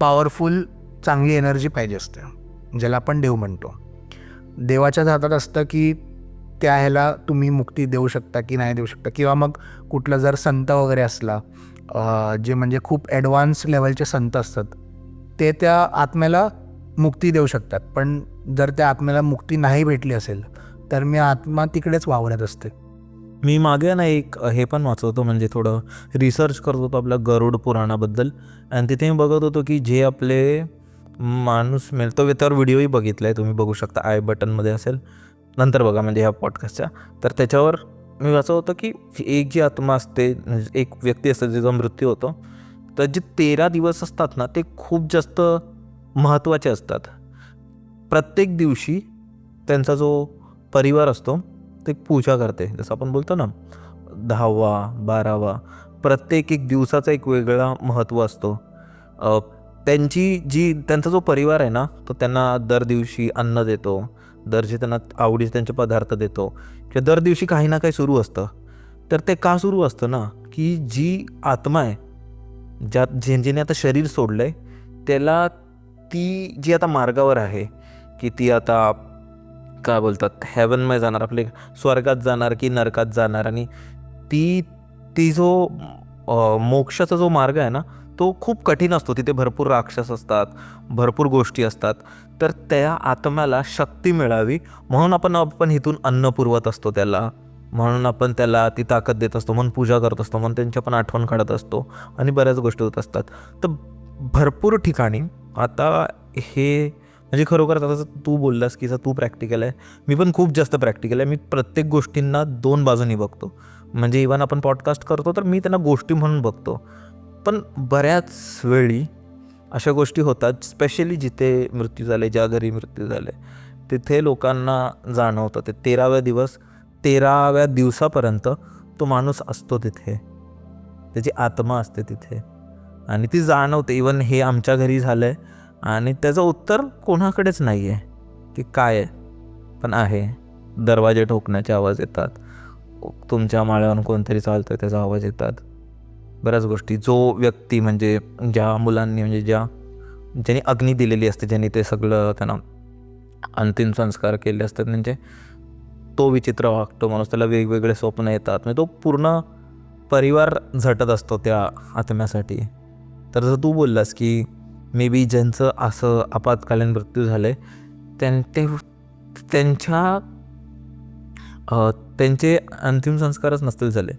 पॉवरफुल चांगली एनर्जी पाहिजे असते, ज्याला आपण देव म्हणतो. देवाच्याच हातात असतं की त्या ह्याला तुम्ही मुक्ती देऊ शकता की नाही देऊ शकता. किंवा मग कुठला जर संत वगैरे असला, जे म्हणजे खूप ॲडव्हान्स लेवलचे संत असतात, ते त्या आत्म्याला मुक्ती देऊ शकतात. पण जर त्या आत्म्याला मुक्ती नाही भेटली असेल तर मी आत्मा तिकडेच वावरत असते.
मी मागे ना एक हे पण वाचवतो, म्हणजे थोडं रिसर्च करत होतो आपल्या गरुड पुराणाबद्दल, आणि तिथे मी बघत होतो की जे आपले माणूस मिळतो, त्यावर व्हिडिओही बघितला आहे, तुम्ही बघू शकता, आय बटनमध्ये असेल, नंतर बघा म्हणजे ह्या पॉडकास्टच्या. तर त्याच्यावर मी वाचत होतं की एक जी आत्मा असते, म्हणजे एक व्यक्ती असते जिचा मृत्यू होतो, तर जे 13 दिवस असतात ना, ते खूप जास्त महत्त्वाचे असतात. प्रत्येक दिवशी त्यांचा जो परिवार असतो ते पूजा करते. जसं आपण बोलतो ना 10वा 12वा, प्रत्येक एक दिवसाचा एक वेगळा महत्त्व असतो. त्यांचा जो परिवार आहे ना, तो त्यांना दर दिवशी अन्न देतो, दरचे त्यांना आवडीचे त्यांचे पदार्थ देतो, किंवा दर दिवशी काही ना काही सुरू असतं. तर ते का सुरू असतं ना, की जी आत्मा आहे, ज्याने आता शरीर सोडलं आहे, त्याला ती जी आता मार्गावर आहे, की ती आता काय बोलतात हेवनमध्ये जाणार, आपले स्वर्गात जाणार की नरकात जाणार, आणि ती जो मोक्षाचा जो मार्ग आहे ना, तो खूप कठीण असतो. तिथे भरपूर राक्षस असतात, भरपूर गोष्टी असतात. तर त्या आत्म्याला शक्ती मिळावी म्हणून आपण इथून अन्न पुरवत असतो त्याला, म्हणून आपण त्याला ती ताकद देत असतो, म्हणून पूजा करत असतो, म्हणून त्यांची आपण आठवण काढत असतो, आणि बऱ्याच गोष्टी होत असतात. तर भरपूर ठिकाणी आता हे म्हणजे खरोखर आता तू बोललास की तू प्रॅक्टिकल आहे, मी पण खूप जास्त प्रॅक्टिकल आहे. मी प्रत्येक गोष्टींना 2 बाजूनी बघतो. म्हणजे इव्हन आपण पॉडकास्ट करतो तर मी त्यांना गोष्टी म्हणून बघतो, पण बऱ्याच वेळी अशा गोष्टी होतात, स्पेशली जिथे मृत्यू झाले, ज्या घरी मृत्यू झाले, तिथे लोकांना जाणवतं. ते 13व्या दिवसापर्यंत तो माणूस असतो तिथे, त्याची आत्मा असते तिथे, आणि ती जाणवते. इवन हे आमच्या घरी झालं आहे, आणि त्याचं उत्तर कोणाकडेच नाही आहे की काय आहे, पण आहे. दरवाजे ठोकण्याचे आवाज येतात, तुमच्या माळ्यावर कोणतरी चालतं आहे त्याचा आवाज येतात, बऱ्याच गोष्टी. जो व्यक्ती म्हणजे ज्या मुलांनी म्हणजे ज्यांनी अग्नी दिलेली असते, ज्यांनी ते सगळं त्यांना अंतिम संस्कार केले असतात, म्हणजे तो विचित्र वागतो माणूस, त्याला वेगवेगळे स्वप्न येतात, म्हणजे तो पूर्ण परिवार झटत असतो त्या आत्म्यासाठी. तर जसं तू बोललास की मे बी ज्यांचं असं आपत्कालीन मृत्यू झालं आहे, त्यांचे अंतिम संस्कारच नसतील झाले,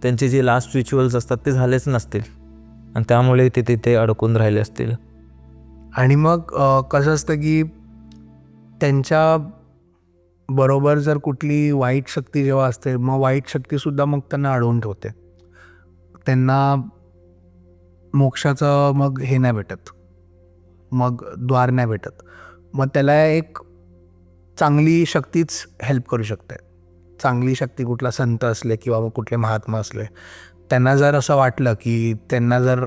त्यांचे जे लास्ट रिच्युअल्स असतात ते झालेच नसतील, आणि त्यामुळे ते तिथे अडकून राहिले असतील.
आणि मग कसं असतं की त्यांच्या बरोबर जर कुठली वाईट शक्ती जेव्हा असते, मग वाईट शक्तीसुद्धा मग त्यांना अडवून ठेवते. त्यांना मोक्षाचं मग हे नाही भेटत, मग द्वार नाही भेटत. मग त्याला एक चांगली शक्तीच हेल्प करू शकते. चांगली शक्ती, कुठला संत असले किंवा मग कुठले महात्मा असले, त्यांना जर असं वाटलं की त्यांना जर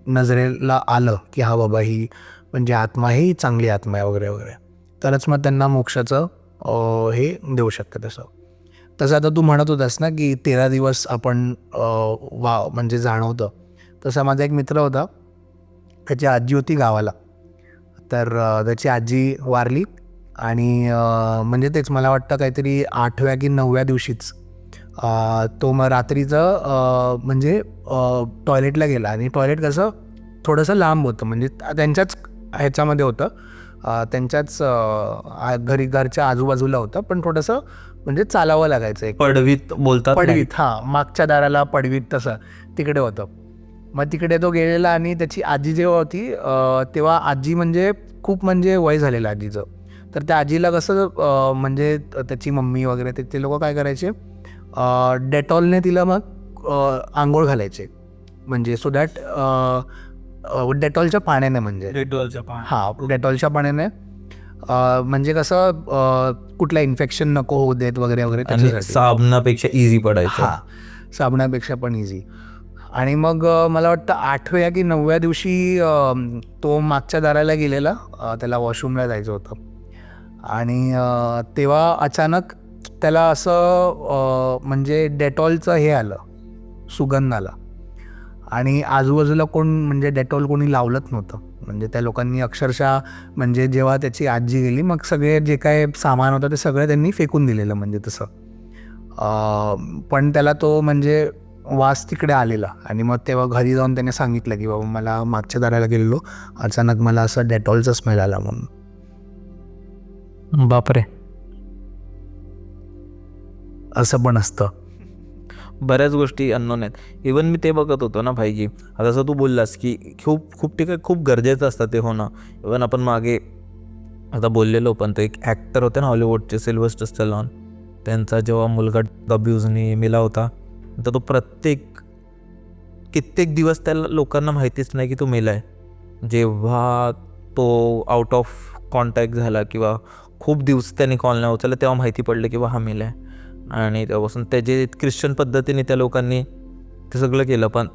नजरेला आलं की हा बाबा ही म्हणजे आत्मा ही चांगली आत्मा आहे वगैरे वगैरे, तरच मग त्यांना मोक्षाचं हे देऊ शकतं. तसं आता तू म्हणत होतास ना की 13 दिवस आपण म्हणजे जाणवतं. तसा माझा एक मित्र होता, त्याची आजी होती गावाला. तर त्याची आजी वारली, आणि म्हणजे तेच मला वाटतं काहीतरी 8व्या की 9व्या दिवशीच तो मग रात्रीचं म्हणजे टॉयलेटला गेला, आणि टॉयलेट कसं थोडंसं लांब होतं, म्हणजे त्यांच्याच ह्याच्यामध्ये होतं, त्यांच्याच घरच्या आजूबाजूला होतं, पण थोडंसं म्हणजे चालावं लागायचं. एक
पडवीत बोलतात,
पडवीत, हां, मागच्या दाराला पडवीत, तसं तिकडे होतं. मग तिकडे तो गेलेला, आणि त्याची आजी जेव्हा होती तेव्हा आजी म्हणजे खूप म्हणजे वय झालेलं आजीचं. तर त्या आजीला कसं म्हणजे त्याची मम्मी वगैरे ते लोक काय करायचे, डेटॉलने तिला मग आंघोळ घालायचे, म्हणजे सो दॅट डेटॉलच्या पाण्याने म्हणजे हां डेटॉलच्या पाण्याने म्हणजे कसं कुठलं इन्फेक्शन नको होऊ देत वगैरे वगैरे
आणि
त्याच्यासाठी.
साबणापेक्षा इझी पडायचं.
हां साबणापेक्षा पण इझी. आणि मग मला वाटतं 8व्या की 9व्या दिवशी तो मागच्या दाराला गेलेला, त्याला वॉशरूमला जायचं होतं. आणि तेव्हा अचानक त्याला असं म्हणजे डेटॉलचं हे आलं, सुगंध आला. आणि आजूबाजूला कोण म्हणजे डेटॉल कोणी लावलंच नव्हतं. म्हणजे त्या लोकांनी अक्षरशः म्हणजे जेव्हा त्याची आजी गेली मग सगळे जे काय सामान होतं ते सगळं त्यांनी फेकून दिलेलं म्हणजे तसं. पण त्याला तो म्हणजे वास तिकडे आलेला. आणि मग तेव्हा घरी जाऊन त्याने सांगितलं की बाबा मला मागच्या दाराला गेलेलो, अचानक मला असं डेटॉलचा स्मेल आला म्हणून.
बापरे.
असं पण असतं.
बऱ्याच गोष्टी अननोन आहेत. इवन मी ते बघत होतो ना भाई, की आता जसं तू बोललास की खूप खूप ठिकाणी खूप गरजेचं असतं ते होणं. इवन आपण मागे आता बोललेलो, पण ते एक ॲक्टर होते ना हॉलिवूडचे, सिल्व्हस्टर स्टॅलोन, त्यांचा जेव्हा मुलगा अब्यूजने मेला होता, तर तो कित्येक दिवस त्या लोकांना माहितीच नाही की तो मेला आहे. जेव्हा तो आउट ऑफ कॉन्टॅक्ट झाला किंवा खूप दिवस त्यांनी कॉल नाही उचलला, तेव्हा माहिती पडलं की हा मेला आहे. आणि तेव्हापासून त्याचे ख्रिश्चन पद्धतीने त्या लोकांनी ते सगळं केलं, पण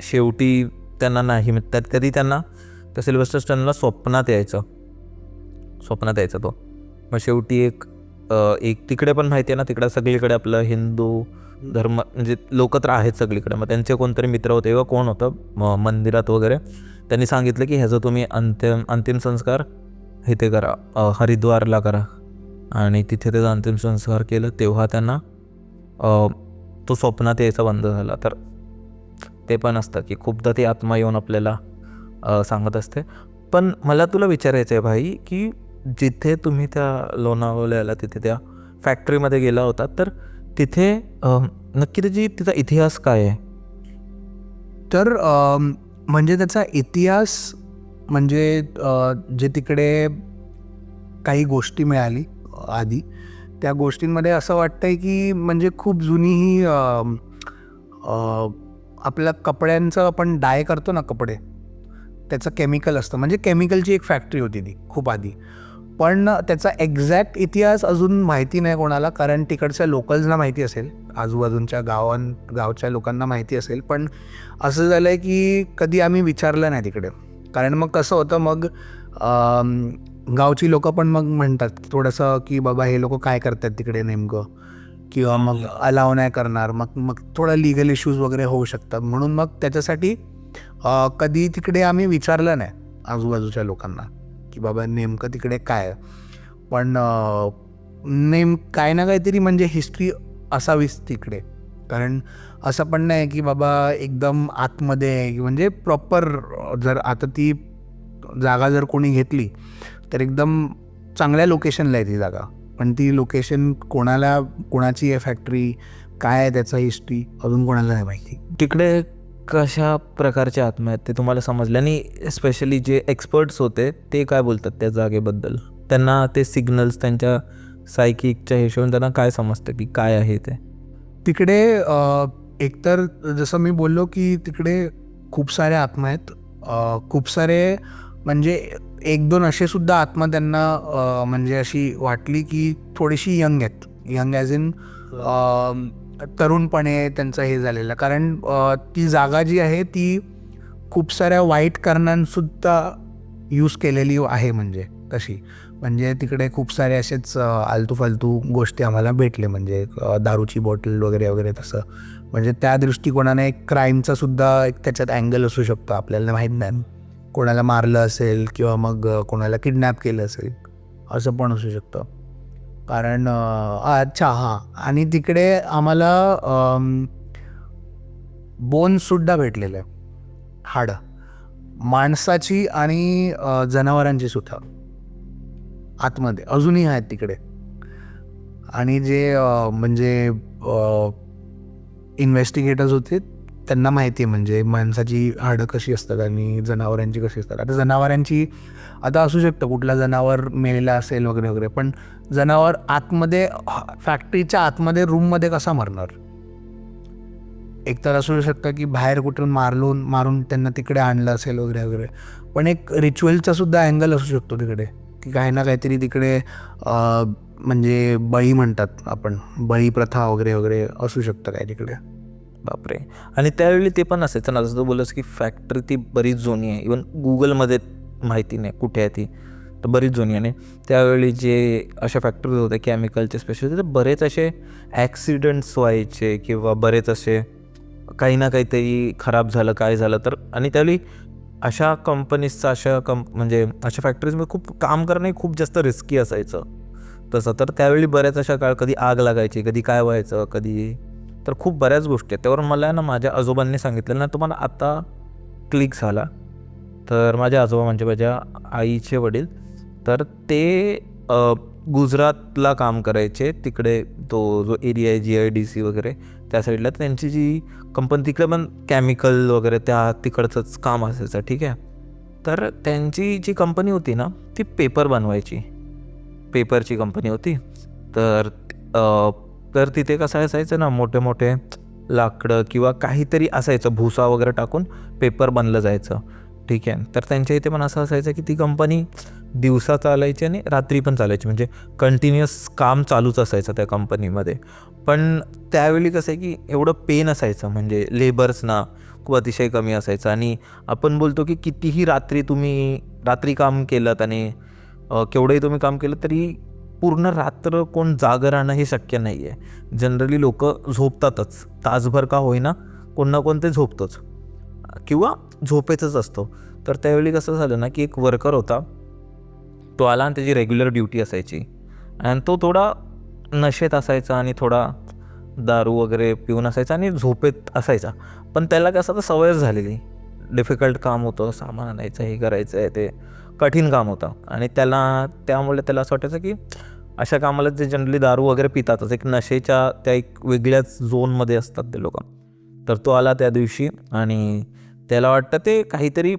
शेवटी त्यांना नाही त्यात कधी त्यांना त्या सिल्व्हस्टर स्टॅलोनला स्वप्नात यायचा तो. मग शेवटी एक तिकडे पण माहिती आहे ना, तिकडे सगळीकडे आपलं हिंदू धर्म म्हणजे लोक तर आहेत सगळीकडे. मग त्यांचे कोणतरी मित्र होते किंवा कोण होतं मंदिरात वगैरे, त्यांनी सांगितलं की ह्याचं तुम्ही अंतिम संस्कार इथे करा, हरिद्वारला करा. आणि तिथे त्याचा अंतिम संस्कार केलं, तेव्हा त्यांना तो स्वप्नात यायचा बंद झाला. तर ते पण असतं की खूपदा ती आत्मा येऊन आपल्याला सांगत असते. पण मला तुला विचारायचं आहे भाई, की जिथे तुम्ही त्या लोणावळ्याला तिथे त्या फॅक्टरीमध्ये गेला होता, तर तिथे नक्की तिचा इतिहास काय आहे?
तर म्हणजे त्याचा इतिहास म्हणजे जे तिकडे काही गोष्टी मिळाली आधी, त्या गोष्टींमध्ये असं वाटतंय की म्हणजे खूप जुनी ही आपल्या कपड्यांचं आपण डाय करतो ना कपडे, त्याचं केमिकल असतं. म्हणजे केमिकलची एक फॅक्टरी होती ती खूप आधी. पण त्याचा एक्झॅक्ट इतिहास अजून माहिती नाही कोणाला, कारण तिकडच्या लोकल्सना माहिती असेल, आजूबाजूच्या गावच्या लोकांना माहिती असेल. पण असं झालं आहे की कधी आम्ही विचारलं नाही तिकडे. कारण मग कसं होतं, मग गावची लोकं पण मग म्हणतात थोडंसं की बाबा हे लोक काय करतात तिकडे नेमकं, किंवा मग अलाव नाही करणार, मग थोडं लिगल इश्यूज वगैरे होऊ शकतात. म्हणून मग त्याच्यासाठी कधी तिकडे आम्ही विचारलं नाही आजूबाजूच्या लोकांना की बाबा नेमकं तिकडे काय. पण काय ना काहीतरी म्हणजे हिस्ट्री असावीच तिकडे. कारण असं पण नाही की बाबा एकदम आतमध्ये म्हणजे प्रॉपर, जर आता ती जागा जर कोणी घेतली तर एकदम चांगल्या लोकेशनला आहे ती जागा. पण ती लोकेशन कोणाची आहे फॅक्टरी, काय आहे त्याचा हिस्ट्री, अजून कोणाला नाही माहिती.
तिकडे कशा प्रकारचे आत्मा आहेत ते तुम्हाला समजले? आणि स्पेशली जे एक्सपर्ट्स होते ते काय बोलतात त्या जागेबद्दल? त्यांना ते सिग्नल्स त्यांच्या सायकिकच्या हिशोबाने त्यांना काय समजतं की काय आहे ते?
तिकडे एकतर जसं मी बोललो की तिकडे खूप सारे आत्मा आहेत. खूप सारे म्हणजे 1-2 असे सुद्धा आत्मा त्यांना म्हणजे अशी वाटली की थोडीशी यंग आहेत. यंग ॲज इन तरुणपणे त्यांचं हे झालेलं. कारण ती जागा जी आहे ती खूप साऱ्या वाईट कारणांसुद्धा यूज केलेली आहे. म्हणजे तशी म्हणजे तिकडे खूप सारे असेच आलतू फालतू गोष्टी आम्हाला भेटले. म्हणजे दारूची बॉटल वगैरे वगैरे तसं. म्हणजे त्या दृष्टिकोनाने एक क्राईमचा सुद्धा एक त्याच्यात अँगल असू शकतो, आपल्याला माहीत नाही. कोणाला मारलं असेल किंवा मग कोणाला किडनॅप केलं असेल, असं पण असू शकतं. कारण अच्छा हां, आणि तिकडे आम्हाला बोन्ससुद्धा भेटलेलं आहे, हाडं माणसाची आणि जनावरांची सुद्धा आतमध्ये अजूनही आहेत तिकडे. आणि जे म्हणजे इन्व्हेस्टिगेटर्स होते त्यांना माहिती आहे म्हणजे माणसाची हाडं कशी असतात आणि जनावरांची कशी असतात. आता जनावरांची आता असू शकतं कुठला जनावर मेलेला असेल वगैरे वगैरे, पण जनावर आतमध्ये फॅक्टरीच्या आतमध्ये रूममध्ये कसा मरणार? एकतर असू शकतं की बाहेर कुठून मारून त्यांना तिकडे आणलं असेल वगैरे वगैरे, पण एक रिच्युअलचा सुद्धा अँगल असू शकतो तिकडे, की काही ना काहीतरी तिकडे म्हणजे बळी म्हणतात आपण, बळी प्रथा वगैरे वगैरे असू शकतं काय तिकडे.
बापरे. आणि त्यावेळी ते पण असायचं ना, जसं तू बोलस की फॅक्टरी ती बरीच जुनी आहे, इवन गुगलमध्ये माहिती नाही कुठे आहे ती, तर बरीच जुनी आहे. आणि त्यावेळी जे अशा फॅक्टरीज होत्या केमिकलचे स्पेशली, तर बरेच असे ॲक्सिडेंट्स व्हायचे किंवा बरेच असे काही ना काहीतरी खराब झालं काय झालं तर. आणि त्यावेळी अशा कंपनीजचं म्हणजे अशा फॅक्टरीजमध्ये खूप काम करणं खूप जास्त रिस्की असायचं तसं. तर त्यावेळी बऱ्याच अशा काळ कधी आग लागायची, कधी काय व्हायचं, कधी तर खूप बऱ्याच गोष्टी आहेत. त्यावरून मला ना माझ्या आजोबांनी सांगितलं ना, तुम्हाला आता क्लिक झाला. तर माझे आजोबा म्हणजे माझ्या आईचे वडील, तर ते गुजरातला काम करायचे. तिकडे तो जो एरिया आहे GIDC वगैरे त्या साईडला, त्यांची जी कंपनी तिकडे पण केमिकल वगैरे त्या तिकडचंच काम असायचं. ठीक आहे. तर त्यांची जी कंपनी होती ना, ती पेपर बनवायची, पेपरची कंपनी होती. तर तर तिथे कसं असायचं ना, मोठे मोठे लाकडं किंवा काहीतरी असायचं, भुसा वगैरे टाकून पेपर बनलं जायचं. ठीक आहे. तर त्यांच्या इथे पण असं असायचं की ती कंपनी दिवसा चालायची आणि रात्री पण चालायची, म्हणजे कंटिन्युअस काम चालूच असायचं त्या कंपनीमध्ये. पण त्यावेळी कसं आहे की एवढं पेन असायचं, म्हणजे लेबर्सना खूप अतिशय कमी असायचं. आणि आपण बोलतो की कितीही रात्री काम केलं आणि केवढंही तुम्ही काम केलं तरी पूर्ण रात्र कोण जागं राहणं हे शक्य नाही आहे. जनरली लोक झोपतातच, तासभर का होईना कोण ना कोण ते झोपतोच किंवा झोपेतच असतो. तर त्यावेळी कसं झालं ना की एक वर्कर होता, तो आला आणि त्याची रेग्युलर ड्युटी असायची, आणि तो थोडा नशेत असायचा आणि थोडा दारू वगैरे पिऊन असायचा आणि झोपेत असायचा. पण त्याला कसं तर सवयच झालेली, डिफिकल्ट काम होतं, सामान आणायचं, हे करायचं आहे, ते कठीण काम होतं. आणि त्यामुळे त्याला असं वाटायचं की अशा कामाला जे जनरली दारू वगैरे पितातच, एक नशेच्या त्या एक वेगळ्याच झोनमध्ये असतात ते लोक. तर तो आला त्या दिवशी आणि त्याला वाटतं ते काहीतरी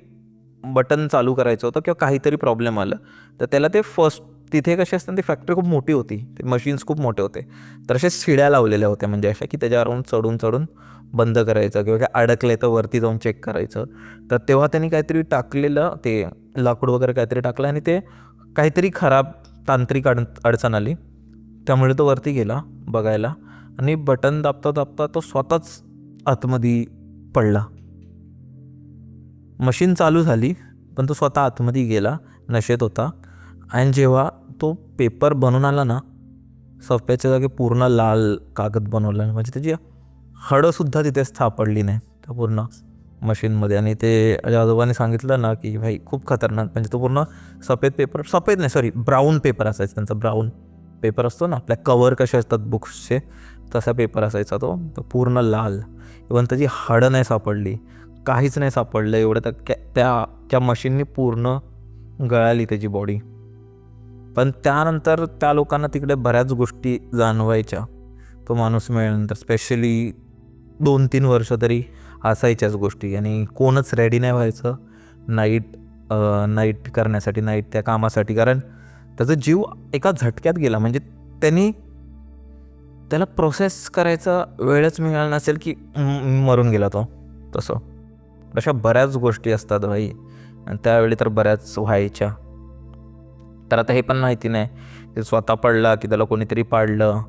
बटन चालू करायचं होतं किंवा काहीतरी प्रॉब्लेम आलं. तर त्याला ते तिथे कसे असतात, ती फॅक्टरी खूप मोठी होती, ते मशीन्स खूप मोठे होते. तर अशा शिड्या लावलेल्या होत्या, म्हणजे अशा की त्याच्यावरून चढून बंद करायचं किंवा काय अडकले तर वरती जाऊन चेक करायचं. तर तेव्हा त्यांनी काहीतरी टाकलेलं, ते लाकूड वगैरे काहीतरी टाकलं आणि ते काहीतरी खराब तांत्रिक अडचण आली. त्यामुळे तो वरती गेला बघायला आणि बटन दाबता तो स्वतःच आतमध्ये पडला. मशीन चालू झाली पण तो स्वतः आतमध्ये गेला, नशेत होता. आणि जेव्हा तो पेपर बनवून आला ना, सफ्याच्या जागी पूर्ण लाल कागद बनवला, म्हणजे त्याची हडंसुद्धा तिथे सापडली नाही त्या पूर्ण मशीनमध्ये. आणि ते आजोबांनी सांगितलं ना की भाई खूप खतरनाक, म्हणजे तो पूर्ण ब्राऊन पेपर असायचा त्यांचा. ब्राऊन पेपर असतो ना आपल्या कवर कसे असतात बुक्सचे, तसा पेपर असायचा तो पूर्ण लाल. इव्हन त्याची हाडं नाही सापडली, काहीच नाही सापडलं. एवढं त्या मशीननी पूर्ण गळाली त्याची बॉडी. पण त्यानंतर त्या लोकांना तिकडे बऱ्याच गोष्टी जाणवायच्या तो माणूस मिळाल्यानंतर. स्पेशली 2-3 वर्ष तरी असायच्याच गोष्टी, आणि कोणच रेडी नाही व्हायचं नाईट करण्यासाठी, नाईट त्या कामासाठी. कारण त्याचा जीव एका झटक्यात गेला, म्हणजे त्याला प्रोसेस करायचा वेळच मिळाला नसेल की मरून गेला तो. तसं अशा बऱ्याच गोष्टी असतात भाई, आणि त्यावेळी तर बऱ्याच व्हायच्या. तर आता हे पण माहिती नाही ते स्वतः पडला की त्याला कोणीतरी पाडलं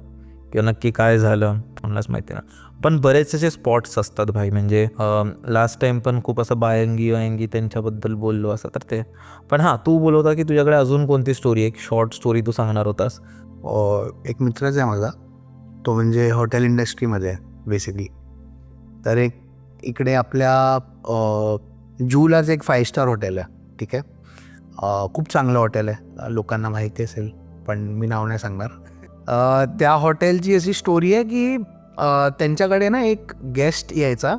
किंवा नक्की काय झालं कोणालाच माहिती नाही. पण बरेच असे स्पॉट्स असतात भाई, म्हणजे लास्ट टाईम पण खूप असं बायंगी त्यांच्याबद्दल बोललो असं. तर ते पण हां, तू बोलवता की तुझ्याकडे अजून कोणती स्टोरी, एक शॉर्ट स्टोरी तू सांगणार होतास.
एक मित्रच आहे माझा, तो म्हणजे हॉटेल इंडस्ट्रीमध्ये आहे बेसिकली. तर इकडे आपल्या जूलाच एक 5 स्टार हॉटेल आहे. ठीक आहे. खूप चांगलं हॉटेल आहे, लोकांना माहिती असेल पण मी नाव नाही सांगणार. त्या हॉटेलची अशी स्टोरी आहे की त्यांच्याकडे ना एक गेस्ट यायचा,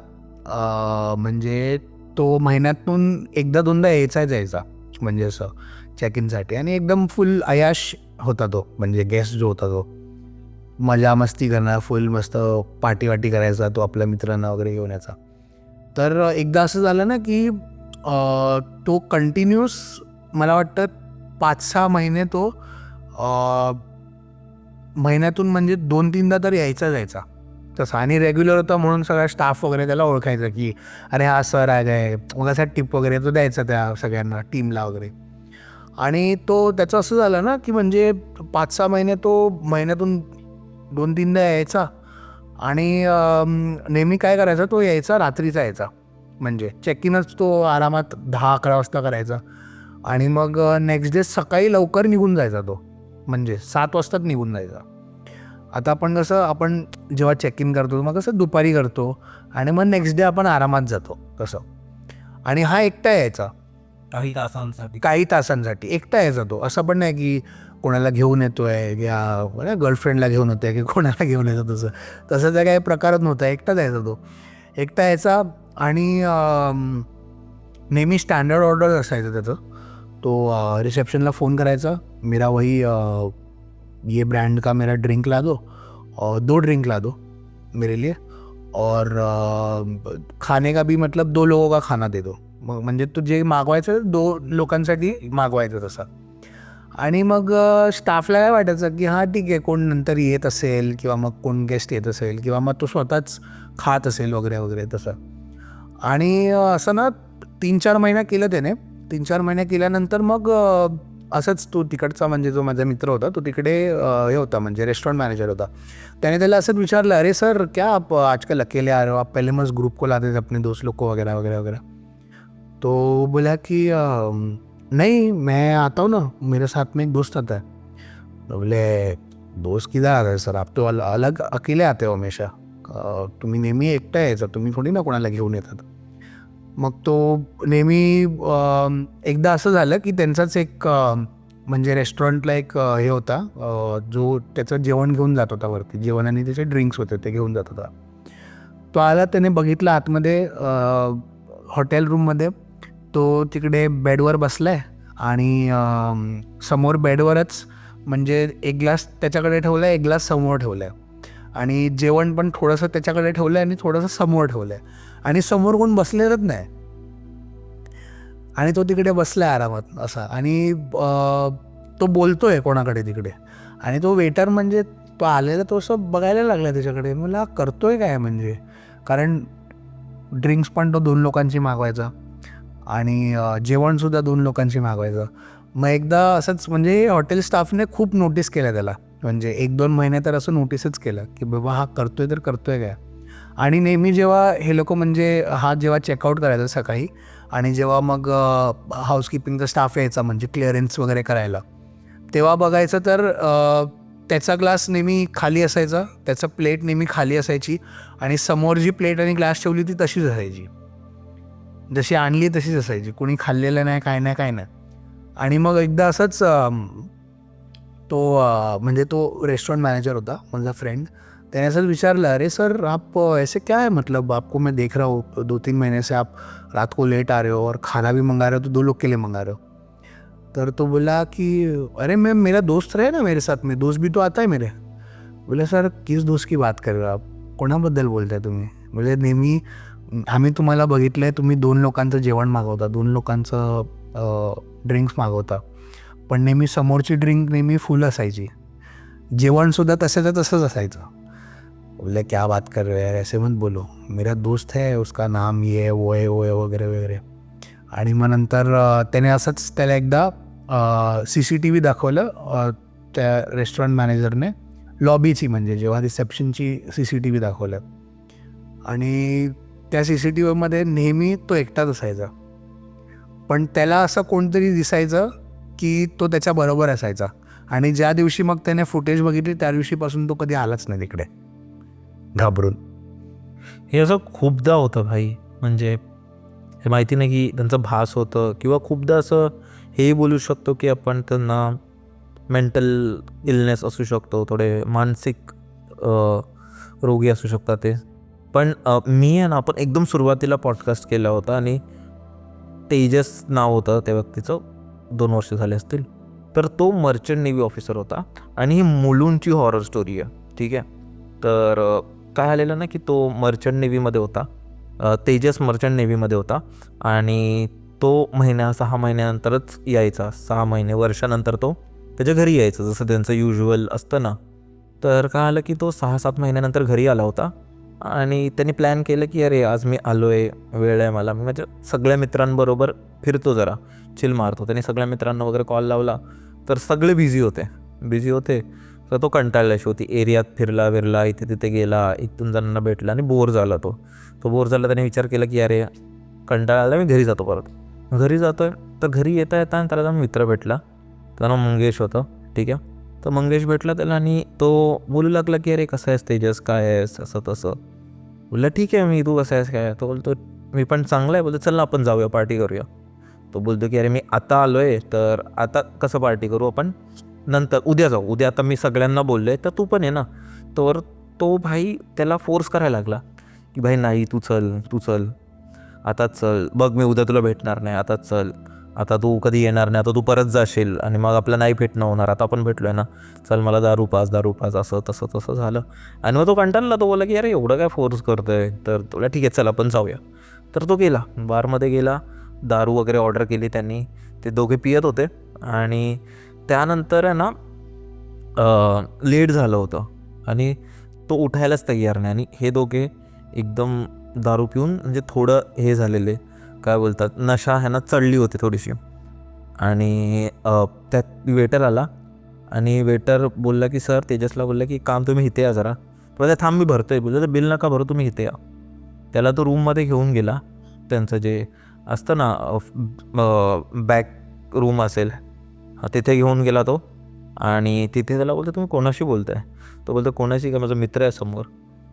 म्हणजे तो महिन्यातून 1-2दा जायचा, म्हणजे असं चेक इनसाठी. आणि एकदम फुल अयाश होता तो, म्हणजे गेस्ट जो होता तो मजा मस्ती करणार, फुल मस्त पार्टी वाटी करायचा तो, आपल्या मित्रांना वगैरे घेऊन यायचा. तर एकदा असं झालं ना की तो कंटिन्यूस मला वाटतं 5-6 महिने तो महिन्यातून म्हणजे 2-3दा तर जायचा. तसं. आणि रेग्युलर होता म्हणून सगळा स्टाफ वगैरे त्याला ओळखायचं की अरे हा सर आहे काय, मग असा टिप वगैरे तो द्यायचा त्या सगळ्यांना टीमला वगैरे. आणि तो त्याचं असं झालं ना की म्हणजे 5-6 महिने तो महिन्यातून 2-3दा यायचा. आणि नेहमी काय करायचा, तो यायचा रात्रीचा यायचा, म्हणजे चेक इनच तो आरामात 10-11 वाजता करायचा. आणि मग नेक्स्ट डे सकाळी लवकर निघून जायचा तो, म्हणजे 7 वाजताच निघून जायचा. आता आपण जेव्हा चेक इन करतो मग कसं दुपारी करतो आणि मग नेक्स्ट डे आपण आरामात जातो तसं. आणि हा एकटा यायचा काही तासांसाठी एकटा यायचा तो. असं पण नाही की कोणाला घेऊन येतो आहे या गर्लफ्रेंडला घेऊन येतो आहे की कोणाला घेऊन येतो, तसं त्या काही प्रकारच नव्हता. एकटाच यायचा तो, एकटा यायचा. आणि नेहमी स्टँडर्ड ऑर्डर असायचं त्याचं. तो रिसेप्शनला फ़ोन करायचा, मेरा वही ये ब्रांड का मेरा ड्रिंक ला दो और 2 ड्रिंक ला दो मेरे लिए, और खाने का भी मतलब 2 लोगों का खाना दे दो. मग म्हणजे तू जे मागवायचं 2 लोकांसाठी मागवायचं तसं. आणि मग स्टाफला काय वाटायचं की हां ठीक आहे, कोण नंतर येत असेल किंवा मग कोण गेस्ट येत असेल किंवा मग तो स्वतःच खात असेल वगैरे वगैरे तसं. आणि असं ना 3-4 महिना केलं त्याने. 3-4 महिने केल्यानंतर मग असंच तो तिकडचा म्हणजे जो माझा मित्र होता तो तिकडे हे होता, म्हणजे रेस्टॉरंट मॅनेजर होता. त्याने त्याला असंच विचारलं, अरे सर क्या आप आजकल अकेले आ रहे हो, आप पहले मस्त ग्रुप को लाते थे अपने दोस्त लोग को वगैरह वगैरह वगैरह. तो बोला कि नहीं मैं आता हूँ ना, मेरे साथ में एक दोस्त आता है. तो बोले दोस्त किधर आता है सर, आप तो अलग अकेले आते हो हमेशा, तुम्ही नेहमी एकटा यायचा, तुम्ही थोडी ना कोणाला घेऊन येतात. मग तो नेहमी एकदा असं झालं की त्यांचाच एक म्हणजे रेस्टॉरंटला एक हे होता जो त्याचं जेवण घेऊन जात होता वरती, जेवण आणि त्याचे ड्रिंक्स होते ते घेऊन जात होता. तो आला, त्याने बघितलं आतमध्ये हॉटेल रूममध्ये तो तिकडे बेडवर बसला आहे आणि समोर बेडवरच म्हणजे एक ग्लास त्याच्याकडे ठेवला आहे, एक ग्लास समोर ठेवला आहे आणि जेवण पण थोडंसं त्याच्याकडे ठेवलं आहे आणि थोडंसं समोर ठेवलं आहे आणि समोर कोण बसलेलंच नाही. आणि तो तिकडे बसला आहे आरामात असा. आणि तो बोलतोय कोणाकडे तिकडे. आणि तो वेटर म्हणजे तो आलेला तो असं बघायला लागला त्याच्याकडे. मला करतोय काय, म्हणजे कारण ड्रिंक्स पण तो 2 लोकांची मागवायचा आणि जेवणसुद्धा 2 लोकांची मागवायचं. मग एकदा असंच म्हणजे हॉटेल स्टाफने खूप नोटीस केलं त्याला, म्हणजे 1-2 महिने तर असं नोटीसच केलं की बाबा हा करतोय तर करतोय काय. आणि नेहमी जेव्हा हे लोक म्हणजे हा जेव्हा चेकआउट करायचा सकाळी आणि जेव्हा मग हाऊसकीपिंगचा स्टाफ यायचा म्हणजे क्लिअरन्स वगैरे करायला, तेव्हा बघायचं तर त्याचा ग्लास नेहमी खाली असायचा, त्याचा प्लेट नेहमी खाली असायची आणि समोर जी प्लेट आणि ग्लास ठेवली ती तशीच असायची, जशी आणली तशीच असायची, कोणी खाल्लेलं नाही काय नाही काय नाही. आणि मग एकदा असंच तो म्हणजे तो रेस्टोरेंट मॅनेजर होता माझा फ्रेंड, त्याने असंच विचारलं, अरे सर आप ऐसे क्या है, मतलब आपको मैं देख रहा हूँ 2-3 महीने से आप रात को लेट आ रहे हो और खाना भी मंगा रहे हो तो 2 लोग के लिए मंगा रहे हो. तर तो बोला कि अरे मैं मेरा दोस्त रहे ना मेरे साथ में, दोस्त भी तो आता है मेरे. बोले सर किस दोस्त की बात कर रहे हो आप, कोणाबद्दल बोलताय तुम्ही. म्हणजे नेहमी आम्ही तुम्हाला बघितलं आहे, तुम्ही 2 लोकांचं जेवण मागवता, 2 लोकांचं ड्रिंक्स मागवता, पण नेहमी समोरची ड्रिंक नेहमी फुल असायची, जेवणसुद्धा तसंच तसंच असायचं. बोले क्या बात कर रहे हैं, ऐसे मत बोलो, मेरा दोस्त है, उसका नाम ये है वो है वगैरे वगैरे. आणि मग नंतर त्याने असंच त्याला एकदा CCTV दाखवलं त्या रेस्टॉरंट मॅनेजरने, लॉबीची म्हणजे जेव्हा रिसेप्शनची CCTV दाखवलं. आणि त्या CCTVमध्ये नेहमी तो एकटाच असायचा, पण त्याला असं कोणतरी दिसायचं की तो त्याच्याबरोबर असायचा. आणि ज्या दिवशी मग त्याने फुटेज बघितली त्या दिवशीपासून तो कधी आलाच नाही तिकडे घाबरून.
हे असं खूपदा होतं भाई, म्हणजे हे माहिती नाही की त्यांचं भास होतं किंवा खूपदा असं हेही बोलू शकतो की आपण त्यांना मेंटल इलनेस असू शकतो, थोडे मानसिक रोगी असू शकतात ते. पण मी आहे ना, आपण एकदम सुरुवातीला पॉडकास्ट केला होता आणि तेजस नाव होतं त्या व्यक्तीचं, 2 वर्ष झाले असतील. तर तो मर्चंट नेव्ही ऑफिसर होता आणि ही मुलुंडची हॉरर स्टोरी आहे, ठीक आहे. तर काय आलेलं ना की तो मर्चंट नेव्हीमध्ये होता, तेजस मर्चंट नेव्हीमध्ये होता आणि तो 6 महिन्यानंतरच यायचा, 6 महिने वर्षानंतर तो त्याच्या घरी यायचं, जसं त्यांचं युज्युअल असतं ना. तर काय आलं की तो 6-7 महिन्यानंतर घरी आला होता आणि त्यांनी प्लॅन केलं की अरे आज मी आलो आहे, वेळ आहे मला, मी माझ्या सगळ्या मित्रांबरोबर फिरतो, जरा चिल मारतो. त्यांनी सगळ्या मित्रांना वगैरे कॉल लावला तर सगळे बिझी होते. तर तो कंटाळला शेवटी, एरियात फिरला इथे तिथे गेला, इथून जणांना भेटला आणि बोर झाला. तो बोर झाला. त्याने विचार केला की अरे कंटाळा आला, मी घरी जातो परत. घरी जातोय तर घरी येता आणि त्याला जाऊन मित्र भेटला, त्याचं नाव मंगेश होतं, ठीक आहे. तर मंगेश भेटला त्याला आणि तो बोलू लागला की अरे कसं आहेस तेजस, काय आहेस, असं तसं. बोलला ठीक आहे मी, तू कसं आहेस काय. तो बोलतो मी पण चांगला आहे. बोलतो चल ना आपण जाऊया, पार्टी करूया. तो बोलतो की अरे मी आता आलो आहे, तर आता कसं पार्टी करू आपण, नंतर उद्या जाऊ, उद्या आता मी सगळ्यांना बोललो आहे तर तू पण आहे ना. तर तो भाई त्याला फोर्स करायला लागला की भाई नाही, तू चल आताच चल, बघ मी उद्या तुला भेटणार नाही, आताच चल, आता तू कधी येणार नाही, आता तू परत जाशील आणि मग आपलं नाही भेटणं होणार, आता आपण भेटलो आहे ना, चल मला दारू पास, असं तसं झालं. आणि मग तो कंटाळला. तो बोला की अरे एवढं काय फोर्स करतोय, तर तुला ठीक आहे चल आपण जाऊया. तर तो गेला बारमध्ये, गेला, दारू वगैरे ऑर्डर केली त्यांनी, ते दोघे पियत होते. आणि त्यानंतर आहे ना लेट झालं होतं आणि तो उठायलाच तयार नाही. आणि हे दोघे एकदम दारू पिऊन म्हणजे थोडं हे झालेले, काय बोलतात, नशा ह्यांना चढली होती थोडीशी. आणि त्यात वेटर आला आणि वेटर बोलला की सर, तेजसला बोलला की काम तुम्ही इथे या जरा. तर थांब मी भरतोय. बोललं तर बिल नका भरू, तुम्ही इथे या. त्याला तो रूममध्ये घेऊन गेला, त्यांचं जे असतं ना बॅक रूम असेल, तिथे घेऊन गेला तो. आणि तिथे त्याला बोलतो तुम्ही कोणाशी बोलताय. तो बोलतो कोणाशी का, माझा मित्र आहे समोर.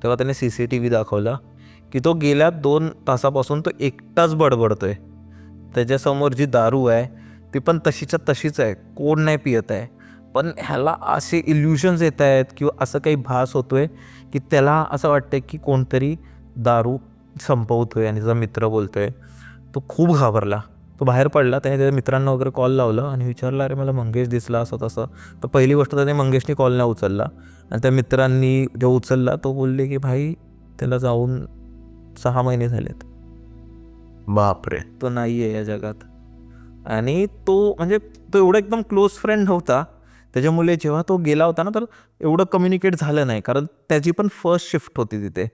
तेव्हा त्याने CCTV दाखवला की तो गेल्या 2 तासापासून तो एकटाच बडबडतोय. त्याच्यासमोर जी दारू आहे ती पण तशीच्या तशीच आहे, कोण नाही पियत आहे. पण ह्याला असे इल्युशन्स येत आहेत किंवा असं काही भास होतोय की त्याला असं वाटतंय की कोणतरी दारू संपवतोय आणि त्याचा मित्र बोलतोय. तो खूप घाबरला, तो बाहेर पडला. त्याने त्याच्या मित्रांना वगैरे कॉल लावलं आणि विचारलं अरे मला मंगेश दिसला, असं तसं. तर पहिली गोष्ट त्याने मंगेशने कॉल नाही उचलला. आणि त्या मित्रांनी जो उचलला तो बोलले की भाई त्याला जाऊन 6 महिने झालेत,
बापरे.
तो नाही आहे या जगात. आणि तो म्हणजे तो एवढा एकदम क्लोज फ्रेंड होता, त्याच्यामुळे जेव्हा तो गेला होता ना तर एवढं कम्युनिकेट झालं नाही, कारण त्याची पण फर्स्ट शिफ्ट होती तिथे.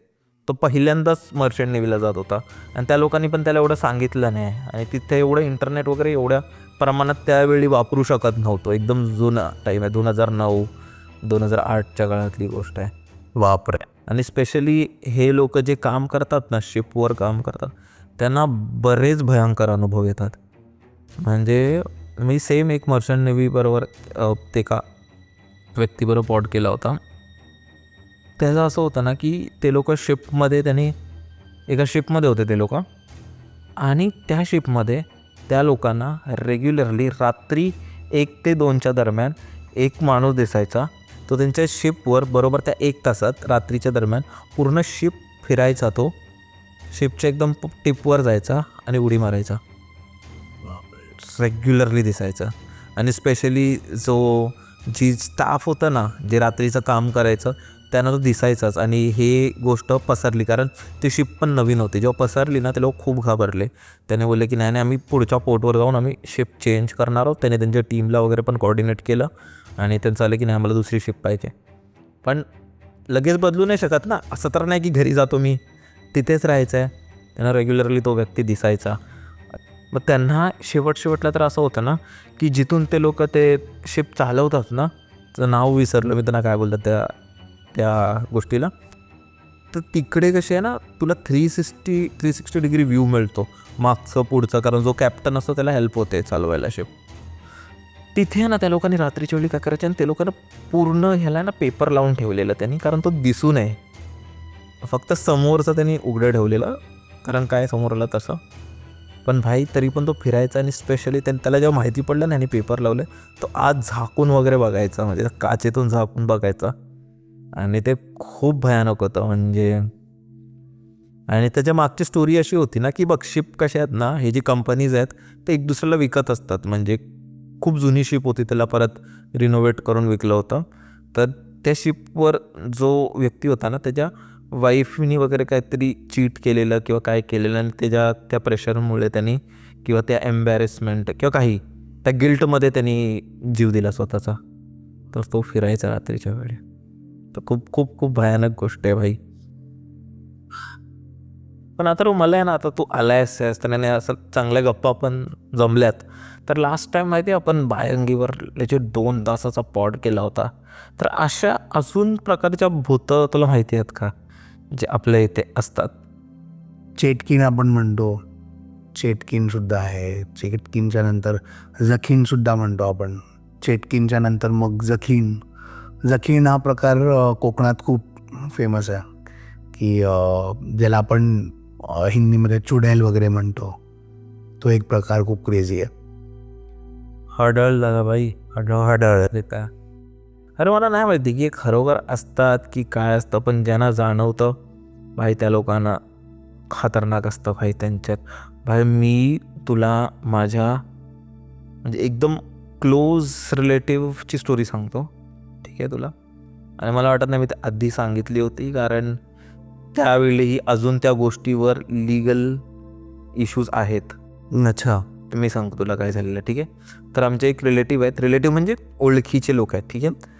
तो पहिल्यांदाच मर्चंट नेव्हीला जात होता आणि त्या लोकांनी पण त्याला एवढं सांगितलं नाही. आणि तिथे एवढं इंटरनेट वगैरे एवढ्या प्रमाणात त्यावेळी वापरू शकत नव्हतो. एकदम जुना टाईम आहे, 2009-2008च्या काळातली गोष्ट आहे.
बापरे.
आणि स्पेशली हे लोक जे काम करतात ना, शिपवर काम करतात, त्यांना बरेच भयंकर अनुभव येतात. म्हणजे मी सेम एक मर्चंट नेव्ही बरोबर ते का व्यक्तीबरोबर पॉड केला होता. त्याचं असं होतं ना की ते लोक एका शिपमध्ये होते ते लोक. आणि त्या शिपमध्ये त्या लोकांना रेग्युलरली रात्री 1 ते 2च्या दरम्यान एक माणूस दिसायचा. तो त्यांच्या शिपवर बरोबर त्या 1 तासात रात्रीच्या दरम्यान पूर्ण शिप फिरायचा. तो शिपच्या एकदम टिपवर जायचा आणि उडी मारायचा. रेग्युलरली दिसायचा. आणि स्पेशली जी स्टाफ होता ना, जे रात्रीचं काम करायचं, त्यांना तो दिसायचाच. आणि हे गोष्ट पसरली, कारण ती शिप पण नवीन होती. जेव्हा पसरली ना ते लोक खूप घाबरले. त्याने बोलले की नाही आम्ही पुढच्या पोर्टवर जाऊन आम्ही शिप चेंज करणार आहोत. त्याने त्यांच्या टीमला वगैरे पण कोऑर्डिनेट केलं आणि त्यांचं आलं की नाही आम्हाला दुसरी शिप पाहिजे. पण लगेच बदलू नाही शकत ना, असं तर नाही की घरी जातो मी, तिथेच राहायचं आहे. त्यांना रेग्युलरली तो व्यक्ती दिसायचा. मग त्यांना शेवटला तर असं होतं ना की जिथून ते लोक ते शिप चालवतात ना, त्याचं नाव विसरलं मी, त्यांना काय बोलतात त्या गोष्टीला. तर तिकडे कसे आहे ना, तुला 360 डिग्री व्ह्यू मिळतो मागचं पुढचं, कारण जो कॅप्टन असतो त्याला हेल्प होते चालवायला शिप. तिथे ना त्या लोकांनी रात्रीच्या वेळी काय करायचे, आणि ते लोकांना पूर्ण ह्याला ना पेपर लावून ठेवलेलं त्यांनी, कारण तो दिसू नये. फक्त समोरचं त्यांनी उघडं ठेवलेलं, कारण काय समोरला तसं. पण भाई तरी पण तो फिरायचा. आणि स्पेशली त्याला जेव्हा माहिती पडलं ना आणि पेपर लावले, तो आज झाकून वगैरे बघायचा, म्हणजे काचेतून झाकून बघायचा. आणि ते खूप भयानक होतं म्हणजे. आणि त्याच्या मागची स्टोरी अशी होती ना की बघ, शिप कशा आहेत ना, हे जी कंपनीज आहेत ते एक दुसऱ्याला विकत असतात. म्हणजे खूप जुनी शिप होती, त्याला परत रिनोव्हेट करून विकलं होतं. तर त्या शिपवर जो व्यक्ती होता ना, त्याच्या वाईफनी वगैरे काहीतरी चीट केलेलं किंवा काय केलेलं, आणि त्या प्रेशरमुळे त्यांनी किंवा त्या एम्बॅरेसमेंट किंवा काही त्या गिल्टमध्ये त्यांनी जीव दिला स्वतःचा. तर तो फिरायचा रात्रीच्या वेळी. तर खूप खूप खूप भयानक गोष्ट आहे भाई. पण आता मला आहे ना, आता तू आलायस त्याने असं चांगल्या गप्पा पण जमल्यात. तर लास्ट टाइम माहिती आहे आपण बायंगीवर त्याचे 2 तासाचा पॉड केला होता. तर अशा अजून प्रकारच्या भूतं तुला माहिती आहेत का जे आपल्या इथे असतात?
चेटकीन आपण म्हणतो, चेटकीनसुद्धा आहे. चेटकीनच्या नंतर जखीनसुद्धा म्हणतो आपण. चेटकीनच्या नंतर मग जखीन. जखीन हा प्रकार कोकणात खूप फेमस आहे, की ज्याला आपण हिंदीमध्ये चुडेल वगैरे म्हणतो. तो एक प्रकार खूप क्रेझी आहे.
हडळ बाई, हडळ का? अरे मला नाही माहिती की खरोखर असतात की काय असतं, पण ज्यांना जाणवतं भाई त्या लोकांना खतरनाक असतं भाई त्यांच्यात. भाई मी तुला माझ्या म्हणजे एकदम क्लोज रिलेटिव्हची स्टोरी सांगतो, ठीक आहे तुला? आणि मला वाटत नाही मी ते आधी सांगितली होती, कारण त्यावेळीही अजून त्या गोष्टीवर लीगल इश्यूज आहेत.
अच्छा.
तर मी सांगतो तुला काय झालेलं आहे, ठीक आहे? तर आमचे एक रिलेटिव्ह आहेत, रिलेटिव्ह म्हणजे ओळखीचे लोक आहेत, ठीक आहे?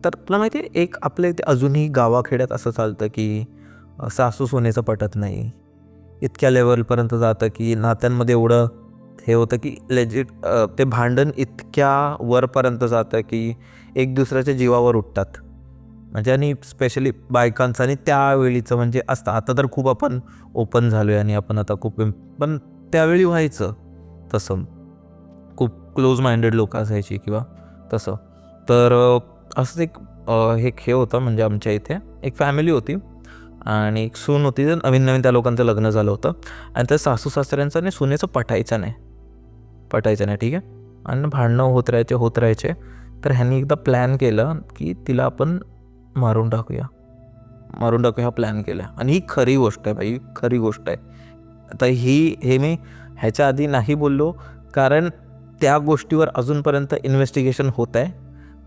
तर तुला माहिती आहे एक आपल्या इथे अजूनही गावाखेड्यात असं चालतं की सासू सोनेचं पटत नाही. इतक्या लेवलपर्यंत जातं की नात्यांमध्ये एवढं हे होतं की लेजिट ते भांडण इतक्या वरपर्यंत जातं की एक दुसऱ्याच्या जीवावर उठतात. म्हणजे आणि स्पेशली बायकांचं आणि त्यावेळीचं म्हणजे असतं. आता तर खूप आपण ओपन झालो आहे आणि आपण आता खूप पण त्यावेळी व्हायचं तसं. खूप क्लोज माइंडेड लोक असायची किंवा तसं. तर असंच एक हे होतं म्हणजे आमच्या इथे एक फॅमिली होती आणि एक सून होती. नवीन नवीन त्या लोकांचं लग्न झालं होतं आणि त्या सासू सासऱ्यांचं आणि सुनेचं पटायचं नाही, ठीक आहे? आणि भांडणं होत राहायचे. तर ह्यांनी एकदा प्लॅन केलं की तिला आपण मारून टाकूया हा प्लॅन केला. आणि ही खरी गोष्ट आहे भाई, खरी गोष्ट आहे. आता हे मी ह्याच्या आधी नाही बोललो, कारण त्या गोष्टीवर अजूनपर्यंत इन्व्हेस्टिगेशन होत आहे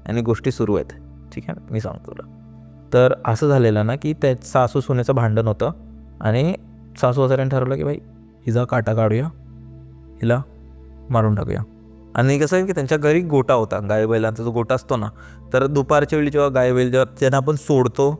आणि गोष्टी सुरू आहेत, ठीक आहे? मी सांगतो तुला. तर असं झालेलं ना की त्या सासू सुनेचं भांडण होतं आणि सासू सासऱ्याने ठरवलं की भाई हिचा काटा काढूया, हिला मारून टाकूया. आणि कसं आहे की त्यांच्या घरी गोटा होता, गाय बैलांचा जो गोटा असतो ना. तर दुपारच्या वेळी जेव्हा गाय बैल जेव्हा त्यांना आपण सोडतो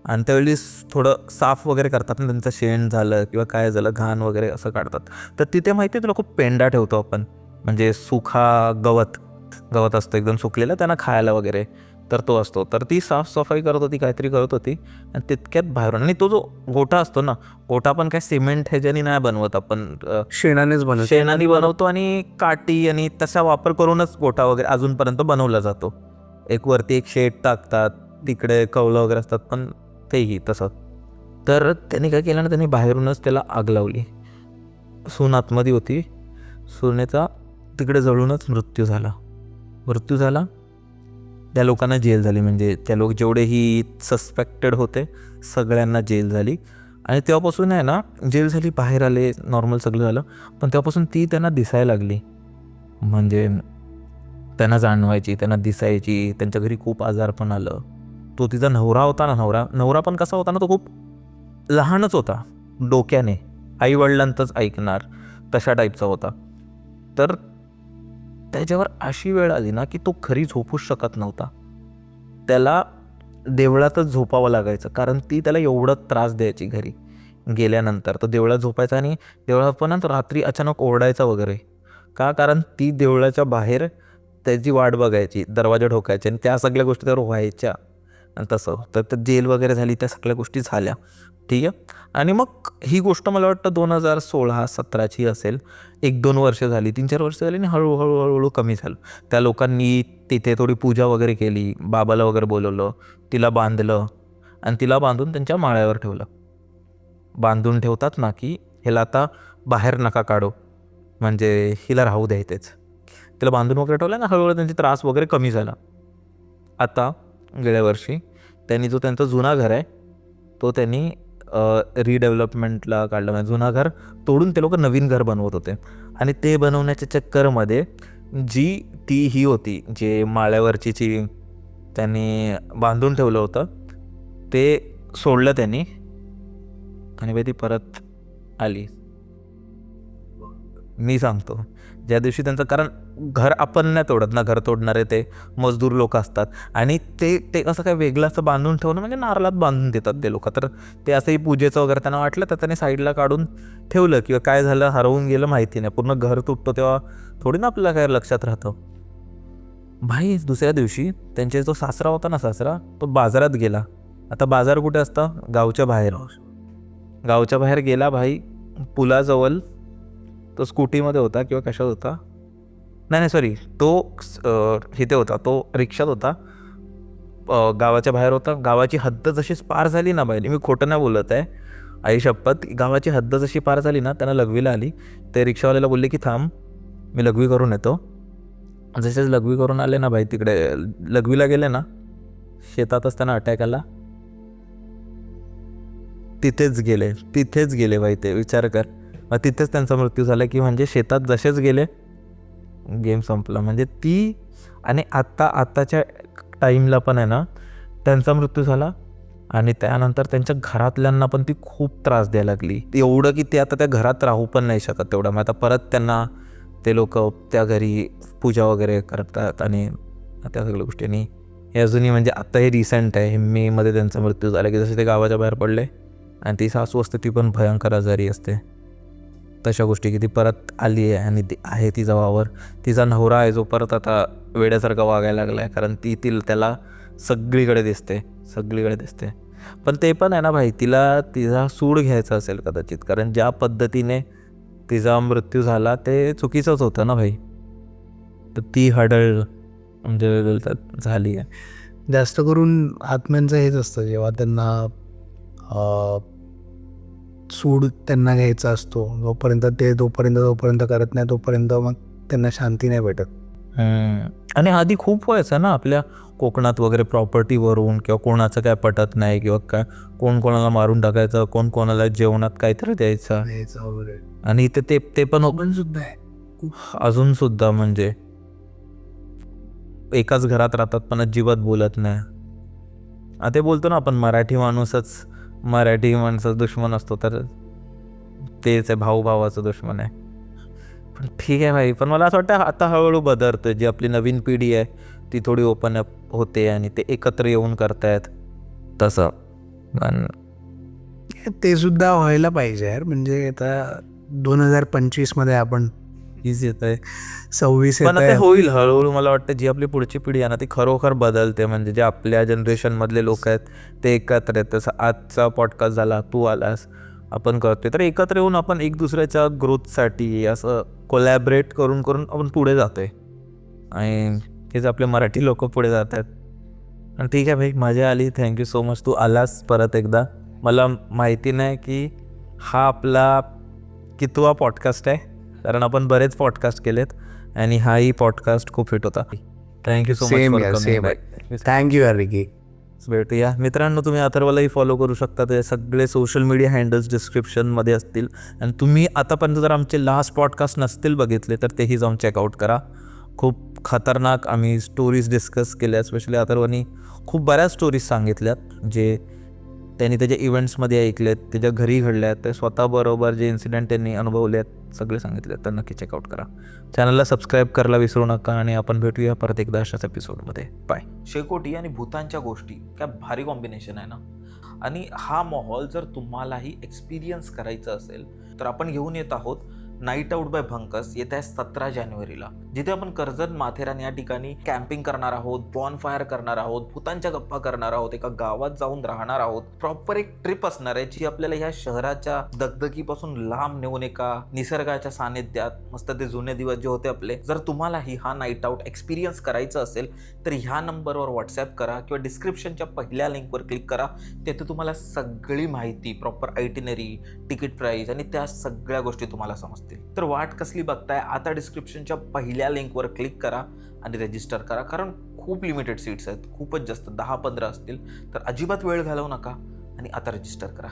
आणि त्यावेळी थोडं साफ वगैरे करतात ना, त्यांचं शेण झालं किंवा काय झालं घाण वगैरे असं काढतात. तर तिथे माहिती आहे तुला खूप पेंडा ठेवतो आपण, म्हणजे सुखा गवत असतं एकदम सुकलेलं त्यांना खायला वगैरे. तर तो असतो. तर ती साफसफाई करत होती, काहीतरी करत होती आणि तितक्यात बाहेरून. आणि तो जो गोटा असतो ना, गोटा आपण काय सिमेंट ह्याच्यानी नाही बनवत आपण,
शेणानेच बनवतो.
शेणाने बनवतो आणि काठी आणि तसा वापर करूनच गोटा वगैरे अजूनपर्यंत बनवला जातो. एक वरती एक शेड टाकतात, तिकडे कौलं वगैरे असतात, पण तेही तसं. तर त्यांनी काय केलं ना, त्यांनी बाहेरूनच त्याला आग लावली. सून आतमध्ये होती, सुनेचा तिकडे जळूनच मृत्यू झाला. त्या लोकांना जेल झाली, म्हणजे त्या लोक जेवढेही सस्पेक्टेड होते सगळ्यांना जेल झाली. आणि तेव्हापासून आहे ना जेल झाली, बाहेर आले, नॉर्मल सगळं झालं. पण तेव्हापासून ती त्यांना दिसायला लागली, म्हणजे त्यांना जाणवायची, त्यांना दिसायची. त्यांच्या घरी खूप आजार पण आलं. तो तिचा नवरा होता ना, नवरा पण कसा होता ना, तो खूप लहानच होता डोक्याने, आईवडिलांतच ऐकणार तशा टाईपचा होता. तर त्याच्यावर अशी वेळ आली ना की तो घरी झोपूच शकत नव्हता. त्याला देवळातच झोपावं लागायचं, कारण ती त्याला एवढं त्रास द्यायची घरी गेल्यानंतर. तो देवळात झोपायचा आणि देवळात पण रात्री अचानक ओरडायचा वगैरे. का? कारण ती देवळाच्या बाहेर त्याची वाट बघायची, दरवाजा ठोकायचे आणि त्या सगळ्या गोष्टी त्यावर व्हायच्या. आणि तसं तर जेल वगैरे झाली, त्या सगळ्या गोष्टी झाल्या, ठीक आहे? आणि मग ही गोष्ट मला वाटतं 2016-17ची असेल. 1-2 वर्ष झाली, 3-4 वर्ष झाली आणि हळूहळू कमी झालं. त्या लोकांनी तिथे थोडी पूजा वगैरे केली, बाबाला वगैरे बोलवलं, तिला बांधलं आणि तिला बांधून त्यांच्या माळ्यावर ठेवलं. बांधून ठेवतात ना की ह्याला आता बाहेर नका काढू, म्हणजे हिला राहू द्या इथेच. तिला बांधून वगैरे ठेवलं ना, हळूहळू त्यांची त्रास वगैरे कमी झाला. आता गेल्या वर्षी त्यांनी जो त्यांचा जुना घर आहे तो त्यांनी रिडेव्हलपमेंटला काढलं. म्हणजे जुना घर तोडून ते लोक नवीन घर बनवत होते आणि ते बनवण्याच्या चक्करमध्ये ही होती जे माळ्यावरची त्यांनी बांधून ठेवलं होतं ते सोडलं त्यांनी आणि बाई ती परत आली. मी सांगतो ज्या दिवशी त्यांचं, कारण घर आपण नाही तोडत ना, घर तोडणारे ते मजदूर लोक असतात आणि ते असं काय वेगळं असं बांधून ठेवणं म्हणजे नारळात बांधून देतात ते लोक. तर ते असंही पूजेचं वगैरे त्यांना वाटलं तर त्याने साईडला काढून ठेवलं किंवा काय झालं हरवून गेलं माहिती नाही. पूर्ण घर तुटतो तेव्हा थोडी ना आपल्याला काय लक्षात राहतं. भाई दुसऱ्या दिवशी त्यांचे जो सासरा होता ना, सासरा तो बाजारात गेला. आता बाजार कुठे असतं? गावच्या बाहेर गेला भाई. पुलाजवळ तो स्कूटीमध्ये होता किंवा कशात होता, नाही सॉरी, तो इथे होता, तो रिक्षात होता. गावाच्या बाहेर होता. गावाची हद्द जशी पार झाली ना बाई, मी खोटं नाही बोलत आहे, आई शपथ, गावाची हद्द जशी पार झाली ना, त्यांना लघवीला आली. ते रिक्षावाल्याला बोलले की थांब मी लघवी करून येतो. जसेच लघवी करून आले ना बाई, तिकडे लघवीला गेले ना, शेतातच त्यांना अटॅक आला. तिथेच गेले बाई, ते विचार कर. मग तिथेच त्यांचा मृत्यू झाला. की म्हणजे शेतात जसेच गेले गेम संपला. म्हणजे ती आणि आत्ताच्या टाईमला पण आहे ना त्यांचा मृत्यू झाला आणि त्यानंतर त्यांच्या घरातल्यांना पण ती खूप त्रास द्यायला लागली. एवढं की ते आता त्या घरात राहू पण नाही शकत तेवढं. मग आता परत त्यांना ते लोक त्या घरी पूजा वगैरे करतात आणि त्या सगळ्या गोष्टी. आणि हे अजूनही म्हणजे आत्ता हे रिसेंट आहे, मेमध्ये त्यांचा मृत्यू झाला. की जसे ते गावाच्या बाहेर पडले आणि ती सासू असते ती पण भयंकर आजारी असते. तशा गोष्टी की ती परत आली आहे आणि ती आहे तिचा वावर. तिचा नवरा आहे जो परत आता वेड्यासारखा वागायला लागला आहे, कारण त्याला सगळीकडे दिसते. पण ते पण आहे ना भाई, तिचा सूड घ्यायचा असेल कदाचित, कारण ज्या पद्धतीने तिचा मृत्यू झाला ते चुकीचंच होतं ना भाई. तर ती हडळ म्हणजे झाली आहे.
जास्त करून आत्म्यांचं हेच असतं, जेव्हा त्यांना सूड त्यांना घ्यायचा असतो, जोपर्यंत करत नाही तोपर्यंत मग त्यांना शांती नाही भेटत.
आणि आधी खूप व्हायचं ना आपल्या कोकणात वगैरे, प्रॉपर्टीवरून किंवा कोणाचं काय पटत नाही किंवा काय, कोण कोणाला मारून टाकायचं, कोण कोणाला जेवणात काहीतरी द्यायचं. आणि ते पण
सुद्धा आहे
अजून सुद्धा, म्हणजे एकाच घरात राहतात पण अजिबात बोलत नाही. ते बोलतो ना आपण मराठी माणसाचा दुश्मन असतो, तर तेच आहे, भावाचं दुश्मन आहे. पण ठीक आहे भाई, पण मला असं वाटतं आता हळूहळू बदलतं. जी आपली नवीन पिढी आहे ती थोडी ओपन अप होते आणि ते एकत्र येऊन करतायत तसं. पण
ते सुद्धा व्हायला पाहिजे यार. म्हणजे आता 2025 मध्ये आपण
हीच येत आहे
26
पण
येत
आता
आहे.
होईल हळूहळू. मला वाटतं जी आपली पुढची पिढी आहे ना ती खरोखर बदलते. म्हणजे जे आपल्या जनरेशनमधले लोक आहेत ते एकत्र आहेत. तसं आजचा पॉडकास्ट झाला, तू आलास, आपण करतोय, तर एकत्र येऊन आपण एक दुसऱ्याच्या ग्रोथसाठी असं कोलॅबरेट करून आपण पुढे जातोय. आणि हेच आपले मराठी लोक पुढे जात आहेत. आणि ठीक आहे भाई, मजा आली. थँक्यू सो मच, तू आलास परत एकदा. मला माहिती नाही की हा आपला कितवा पॉडकास्ट आहे, कारण आपण बरेच पॉडकास्ट केलेत आणि हाही पॉडकास्ट खूप हिट होता. थँक्यू सो
सेम
मच
यार,
फॉर
सेम
कमिंग.
आहे. थँक्यू यार रिकी.
भेटूया मित्रांनो. तुम्ही अथर्वलाही फॉलो करू शकता, ते सगळे सोशल मीडिया हँडल्स डिस्क्रिप्शनमध्ये असतील. आणि तुम्ही आतापर्यंत जर आमचे लास्ट पॉडकास्ट नसतील बघितले तर तेही जाऊन चेकआउट करा. खूप खतरनाक आम्ही स्टोरीज डिस्कस केल्या. स्पेशली अथर्वनी खूप बऱ्याच स्टोरीज सांगितल्यात जे त्यांनी त्याच्या इव्हेंट्समध्ये ऐकलेत, त्याच्या घरी घडल्यात, ते स्वतःबरोबर जे इन्सिडेंट त्यांनी अनुभवले आहेत सगळे सांगितले. तर नक्की चेकआउट करा. चॅनलला सबस्क्राईब करायला विसरू नका आणि आपण भेटूया परत एकदा अशाच एपिसोडमध्ये. बाय.
शेकोटी आणि भूतांच्या गोष्टी काय भारी कॉम्बिनेशन आहे ना. आणि हा माहोल जर तुम्हालाही एक्सपिरियन्स करायचा असेल तर आपण घेऊन येत आहोत नाईट आउट बाय भंकस येत्या 17 जानेवारीला, जिथे आपण कर्जत माथेरान या ठिकाणी कॅम्पिंग करणार आहोत, बॉनफायर करणार आहोत, भूतांच्या गप्पा करणार आहोत, एका गावात जाऊन राहणार आहोत. प्रॉपर एक ट्रिप असणार आहे जी आपल्याला ह्या शहराच्या दगदगीपासून लांब नेऊन एका निसर्गाच्या सानिध्यात मस्त ते जुने दिवस जे होते आपले. जर तुम्हालाही हा नाईट आउट एक्सपिरियन्स करायचा असेल तर ह्या नंबरवर व्हॉट्सॲप करा किंवा डिस्क्रिप्शनच्या पहिल्या लिंकवर क्लिक करा. तेथे तुम्हाला सगळी माहिती, प्रॉपर आयटिनरी, तिकीट प्राईस आणि त्या सगळ्या गोष्टी तुम्हाला समजतील. तर वाट कसली बघताय, आता डिस्क्रिप्शनच्या पहिल्या लिंकवर क्लिक करा आणि रजिस्टर करा. कारण खूप लिमिटेड सीट्स आहेत, खूपच जास्त, 10-15 असतील. तर अजिबात वेळ घालवू नका आणि आता रजिस्टर करा.